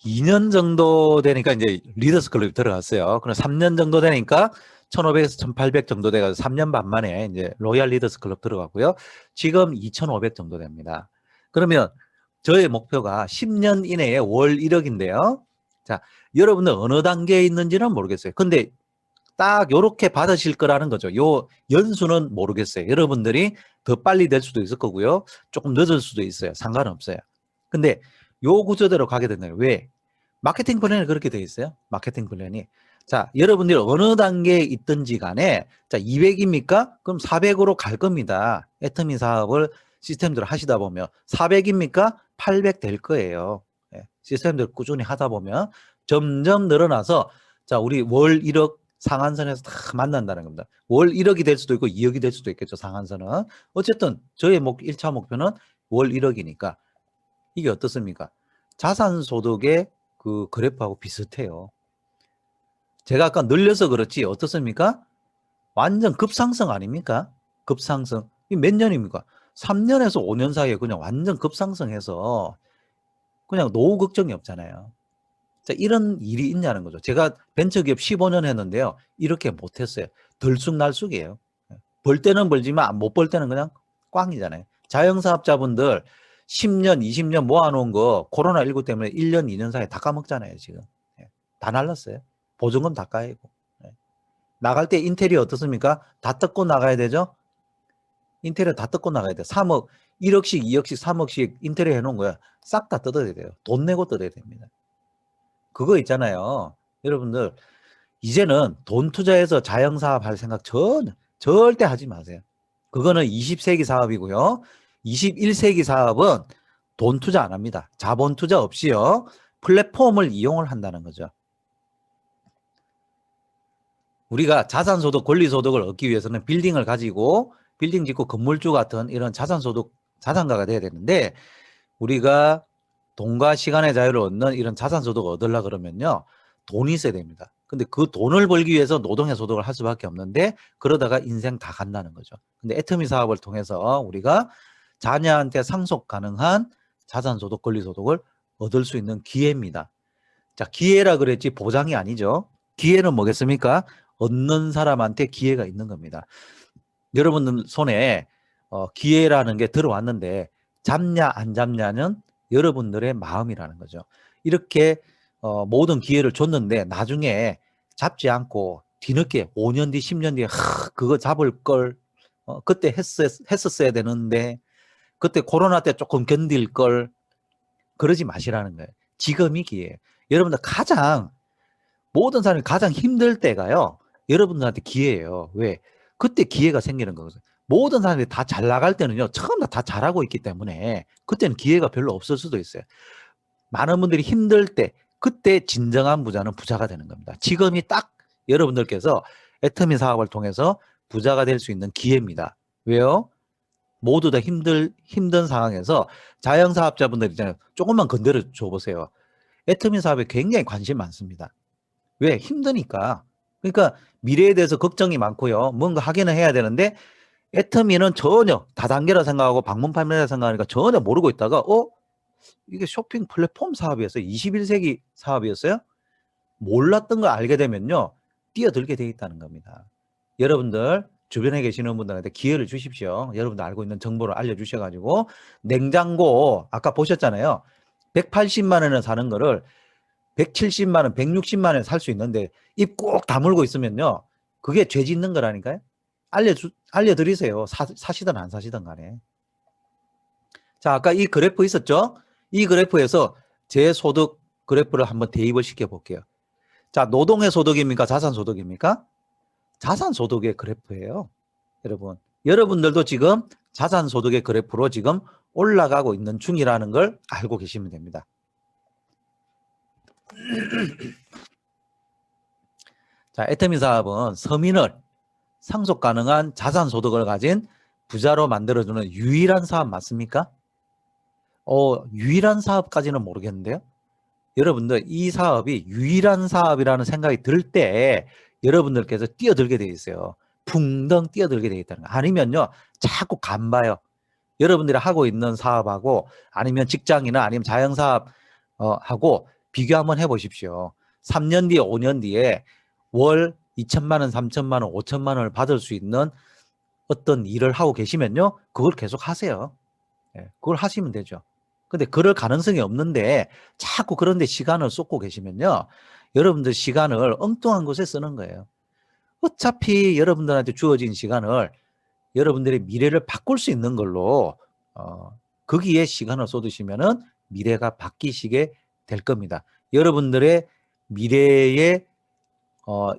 2년 정도 되니까 이제 리더스 클럽이 들어갔어요. 그럼 3년 정도 되니까 1,500에서 1,800 정도 돼가지고 3년 반 만에 이제 로얄 리더스 클럽 들어가고요. 지금 2,500 정도 됩니다. 그러면 저의 목표가 10년 이내에 월 1억인데요. 자, 여러분들 어느 단계에 있는지는 모르겠어요. 근데 딱 요렇게 받으실 거라는 거죠. 요 연수는 모르겠어요. 여러분들이 더 빨리 될 수도 있을 거고요. 조금 늦을 수도 있어요. 상관없어요. 근데 요 구조대로 가게 된다요. 왜? 마케팅 플랜이 그렇게 돼 있어요. 마케팅 플랜이. 자, 여러분들이 어느 단계에 있든지 간에 자, 200입니까? 그럼 400으로 갈 겁니다. 애터미 사업을 시스템대로 하시다 보면 400입니까? 800 될 거예요. 예, 시스템대로 꾸준히 하다 보면 점점 늘어나서 자, 우리 월 1억 상한선에서 다 만난다는 겁니다. 월 1억이 될 수도 있고 2억이 될 수도 있겠죠. 상한선은. 어쨌든 저의 1차 목표는 월 1억이니까 이게 어떻습니까? 자산소득의 그 그래프하고 비슷해요. 제가 아까 늘려서 그렇지 어떻습니까? 완전 급상승 아닙니까? 급상승. 이 몇 년입니까? 3년에서 5년 사이에 그냥 완전 급상승해서 그냥 노후 걱정이 없잖아요. 자, 이런 일이 있냐는 거죠. 제가 벤처기업 15년 했는데요. 이렇게 못했어요. 들쑥날쑥이에요. 벌 때는 벌지만 못 벌 때는 그냥 꽝이잖아요. 자영사업자분들 10년, 20년 모아놓은 거 코로나19 때문에 1년, 2년 사이에 다 까먹잖아요. 지금. 다 날랐어요. 보증금 다 까이고. 나갈 때 인테리어 어떻습니까? 다 뜯고 나가야 되죠? 인테리어 다 뜯고 나가야 돼. 3억, 1억씩, 2억씩, 3억씩 인테리어 해놓은 거야. 싹 다 뜯어야 돼요. 돈 내고 뜯어야 됩니다. 그거 있잖아요. 여러분들, 이제는 돈 투자해서 자영사업 할 생각 절대 하지 마세요. 그거는 20세기 사업이고요. 21세기 사업은 돈 투자 안 합니다. 자본 투자 없이요. 플랫폼을 이용을 한다는 거죠. 우리가 자산소득, 권리소득을 얻기 위해서는 빌딩을 가지고 빌딩 짓고 건물주 같은 이런 자산소득, 자산가가 돼야 되는데 우리가 돈과 시간의 자유를 얻는 이런 자산소득을 얻으려고 그러면요. 돈이 있어야 됩니다. 근데 그 돈을 벌기 위해서 노동의 소득을 할 수밖에 없는데 그러다가 인생 다 간다는 거죠. 근데 애터미 사업을 통해서 우리가 자녀한테 상속 가능한 자산소득, 권리소득을 얻을 수 있는 기회입니다. 자, 기회라 그랬지 보장이 아니죠. 기회는 뭐겠습니까? 얻는 사람한테 기회가 있는 겁니다. 여러분들 손에 기회라는 게 들어왔는데 잡냐 안 잡냐는 여러분들의 마음이라는 거죠. 이렇게 모든 기회를 줬는데 나중에 잡지 않고 뒤늦게 5년 뒤 10년 뒤에 그거 잡을 걸 그때 했었어야 되는데 그때 코로나 때 조금 견딜 걸 그러지 마시라는 거예요. 지금이 기회예요. 여러분들 모든 사람이 가장 힘들 때가요. 여러분들한테 기회예요. 왜? 그때 기회가 생기는 거거든요. 모든 사람들이 다 잘 나갈 때는요. 처음 다 잘하고 있기 때문에 그때는 기회가 별로 없을 수도 있어요. 많은 분들이 힘들 때 그때 진정한 부자는 부자가 되는 겁니다. 지금이 딱 여러분들께서 애터미 사업을 통해서 부자가 될 수 있는 기회입니다. 왜요? 모두 다 힘든 상황에서 자영사업자분들 있잖아요. 조금만 건드려 줘보세요. 애터미 사업에 굉장히 관심 많습니다. 왜? 힘드니까. 그러니까 미래에 대해서 걱정이 많고요. 뭔가 하기는 해야 되는데 애터미는 전혀 다단계라 생각하고 방문 판매라 생각하니까 전혀 모르고 있다가 이게 쇼핑 플랫폼 사업이었어요. 21세기 사업이었어요. 몰랐던 걸 알게 되면요. 뛰어들게 돼 있다는 겁니다. 여러분들 주변에 계시는 분들한테 기회를 주십시오. 여러분들 알고 있는 정보를 알려주셔가지고 냉장고 아까 보셨잖아요. 180만 원에 사는 거를 170만 원, 160만 원에 살 수 있는데 입 꼭 다물고 있으면요. 그게 죄 짓는 거라니까요. 알려드리세요. 사시든 안 사시든 간에. 자, 아까 이 그래프 있었죠? 이 그래프에서 제 소득 그래프를 한번 대입을 시켜 볼게요. 자, 노동의 소득입니까? 자산소득입니까? 자산소득의 그래프예요. 여러분. 여러분들도 지금 자산소득의 그래프로 지금 올라가고 있는 중이라는 걸 알고 계시면 됩니다. 자, 애터미 사업은 서민을 상속 가능한 자산소득을 가진 부자로 만들어주는 유일한 사업 맞습니까? 유일한 사업까지는 모르겠는데요. 여러분들 이 사업이 유일한 사업이라는 생각이 들 때 여러분들께서 뛰어들게 돼 있어요. 붕덩 뛰어들게 돼 있다는 거. 아니면요. 자꾸 간봐요. 여러분들이 하고 있는 사업하고 아니면 직장이나 아니면 자영사업 하고 비교 한번 해보십시오. 3년 뒤에 5년 뒤에 월 2천만 원, 3천만 원, 5천만 원을 받을 수 있는 어떤 일을 하고 계시면요. 그걸 계속 하세요. 예, 그걸 하시면 되죠. 근데 그럴 가능성이 없는데 자꾸 그런 데 시간을 쏟고 계시면요. 여러분들 시간을 엉뚱한 곳에 쓰는 거예요. 어차피 여러분들한테 주어진 시간을 여러분들의 미래를 바꿀 수 있는 걸로 거기에 시간을 쏟으시면은 미래가 바뀌시게 될 겁니다. 여러분들의 미래의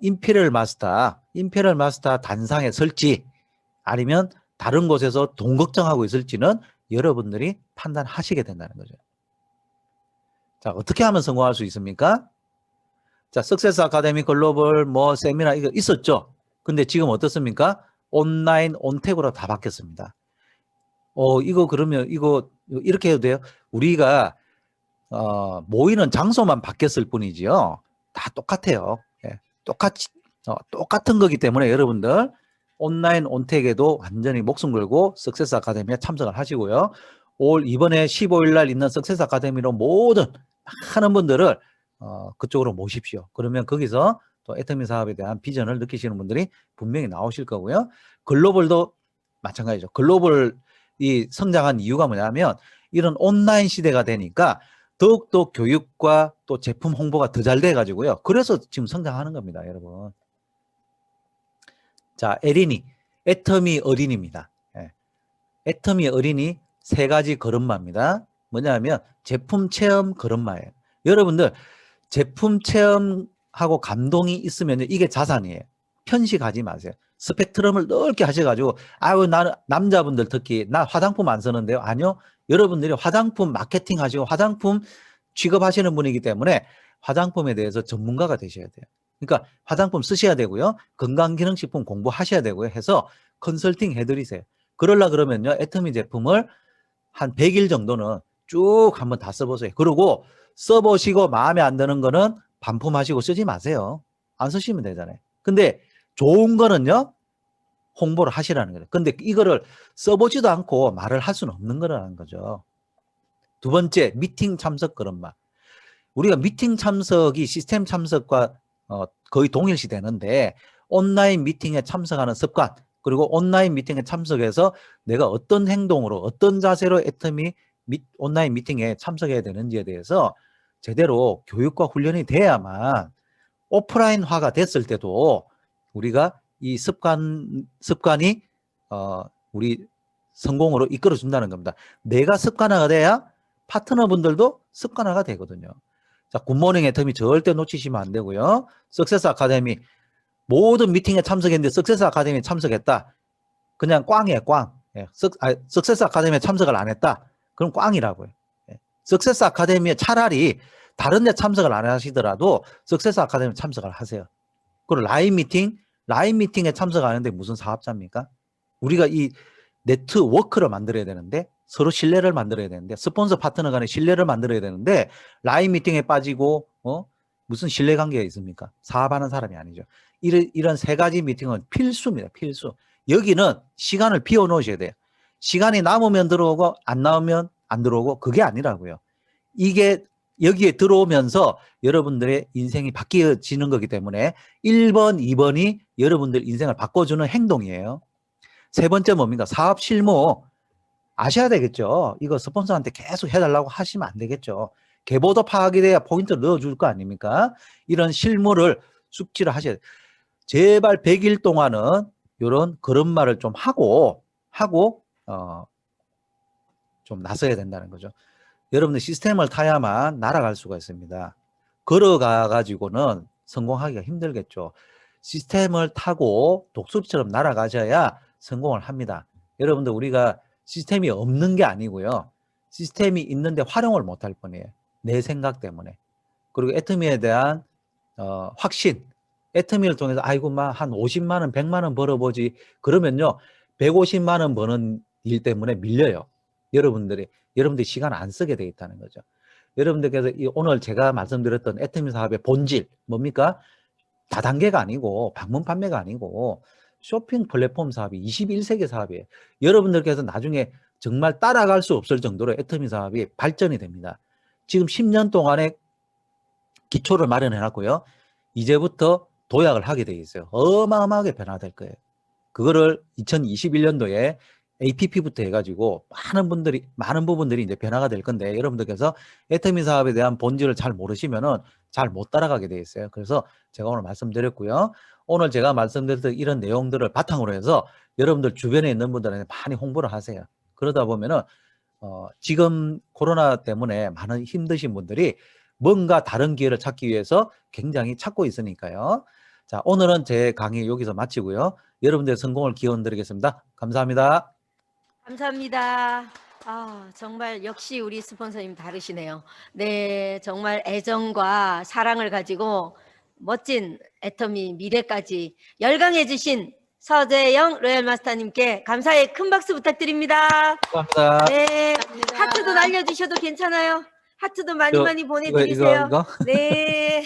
임페리얼 마스터 단상에 설지 아니면 다른 곳에서 돈 걱정하고 있을지는 여러분들이 판단하시게 된다는 거죠. 자, 어떻게 하면 성공할 수 있습니까? 자, 석세스 아카데미 글로벌 뭐 세미나 이거 있었죠. 근데 지금 어떻습니까? 온라인 온택으로 다 바뀌었습니다. 이거 그러면 이거 이렇게 해도 돼요? 우리가 모이는 장소만 바뀌었을 뿐이지요. 다 똑같아요. 예, 똑같은 거기 때문에 여러분들 온라인 온택에도 완전히 목숨 걸고 석세스 아카데미에 참석을 하시고요. 이번에 15일 날 있는 석세스 아카데미로 모든 많은 분들을 그쪽으로 모십시오. 그러면 거기서 또 애터미 사업에 대한 비전을 느끼시는 분들이 분명히 나오실 거고요. 글로벌도 마찬가지죠. 글로벌이 성장한 이유가 뭐냐면 이런 온라인 시대가 되니까 더욱더 교육과 또 제품 홍보가 더 잘 돼가지고요. 그래서 지금 성장하는 겁니다, 여러분. 자, 애터미 어린이입니다. 예. 애터미 어린이 3가지 걸음마입니다. 뭐냐면 제품 체험 걸음마예요. 여러분들 제품 체험하고 감동이 있으면 이게 자산이에요. 편식하지 마세요. 스펙트럼을 넓게 하셔가지고 아유 나는 남자분들 특히 나 화장품 안 쓰는데요. 아니요. 여러분들이 화장품 마케팅 하시고 화장품 취급하시는 분이기 때문에 화장품에 대해서 전문가가 되셔야 돼요. 그러니까 화장품 쓰셔야 되고요. 건강기능식품 공부하셔야 되고요. 해서 컨설팅 해드리세요. 그러려 그러면요. 애터미 제품을 한 100일 정도는 쭉 한번 다 써보세요. 그리고 써보시고 마음에 안 드는 거는 반품하시고 쓰지 마세요. 안 쓰시면 되잖아요. 근데 좋은 거는요. 홍보를 하시라는 거예요. 근데 이거를 써보지도 않고 말을 할 수는 없는 거라는 거죠. 2번째, 미팅 참석 걸음마. 우리가 미팅 참석이 시스템 참석과 거의 동일시 되는데 온라인 미팅에 참석하는 습관 그리고 온라인 미팅에 참석해서 내가 어떤 행동으로 어떤 자세로 애터미 온라인 미팅에 참석해야 되는지에 대해서 제대로 교육과 훈련이 돼야만 오프라인화가 됐을 때도 우리가 이 습관이 우리 성공으로 이끌어 준다는 겁니다. 내가 습관화가 돼야 파트너분들도 습관화가 되거든요. 자, 굿모닝 애터미 절대 놓치시면 안 되고요. 석세스 아카데미 모든 미팅에 참석했는데 석세스 아카데미에 참석했다. 그냥 꽝이에요, 꽝. 예, 석세스 아카데미에 참석을 안 했다. 그럼 꽝이라고요. 예, 석세스 아카데미에 차라리 다른 데 참석을 안 하시더라도 석세스 아카데미에 참석을 하세요. 그리고 라인 미팅에 참석 안 하는데 무슨 사업자입니까? 우리가 이 네트워크를 만들어야 되는데 서로 신뢰를 만들어야 되는데 스폰서 파트너 간에 신뢰를 만들어야 되는데 라인 미팅에 빠지고 무슨 신뢰관계가 있습니까? 사업하는 사람이 아니죠. 이런 3가지 미팅은 필수입니다. 필수. 여기는 시간을 비워 놓으셔야 돼요. 시간이 남으면 들어오고 안 나오면 안 들어오고 그게 아니라고요. 이게 여기에 들어오면서 여러분들의 인생이 바뀌어지는 거기 때문에 1번, 2번이 여러분들 인생을 바꿔주는 행동이에요. 3번째 뭡니까? 사업 실무 아셔야 되겠죠. 이거 스폰서한테 계속 해달라고 하시면 안 되겠죠. 계보도 파악이 돼야 포인트를 넣어줄 거 아닙니까? 이런 실무를 숙지를 하셔야 돼요. 제발 100일 동안은 이런 걸음마를 좀 하고 좀 나서야 된다는 거죠. 여러분들 시스템을 타야만 날아갈 수가 있습니다. 걸어가 가지고는 성공하기가 힘들겠죠. 시스템을 타고 독수리처럼 날아가셔야 성공을 합니다. 여러분들 우리가 시스템이 없는 게 아니고요. 시스템이 있는데 활용을 못할 뿐이에요. 내 생각 때문에. 그리고 애터미에 대한 확신. 애터미를 통해서 아이고 한 50만 원, 100만 원 벌어보지. 그러면요. 150만 원 버는 일 때문에 밀려요. 여러분들이 시간 안 쓰게 돼 있다는 거죠. 여러분들께서 오늘 제가 말씀드렸던 애터미 사업의 본질 뭡니까? 다단계가 아니고 방문 판매가 아니고 쇼핑 플랫폼 사업이 21세기 사업이에요. 여러분들께서 나중에 정말 따라갈 수 없을 정도로 애터미 사업이 발전이 됩니다. 지금 10년 동안의 기초를 마련해 놨고요. 이제부터 도약을 하게 돼 있어요. 어마어마하게 변화될 거예요. 그거를 2021년도에 APP부터 해가지고 많은 부분들이 이제 변화가 될 건데, 여러분들께서 애터미 사업에 대한 본질을 잘 모르시면은 잘 못 따라가게 돼 있어요. 그래서 제가 오늘 말씀드렸고요. 오늘 제가 말씀드렸던 이런 내용들을 바탕으로 해서 여러분들 주변에 있는 분들한테 많이 홍보를 하세요. 그러다 보면은 지금 코로나 때문에 많은 힘드신 분들이 뭔가 다른 기회를 찾기 위해서 굉장히 찾고 있으니까요. 자, 오늘은 제 강의 여기서 마치고요. 여러분들의 성공을 기원드리겠습니다. 감사합니다. 감사합니다. 아, 정말 역시 우리 스폰서님 다르시네요. 네, 정말 애정과 사랑을 가지고 멋진 애터미 미래까지 열강해 주신 서재영 로얄 마스터님께 감사의 큰 박수 부탁드립니다. 감사합니다. 네, 감사합니다. 하트도 날려주셔도 괜찮아요. 하트도 많이 이거- 많이 보내드리세요. 이거. 네.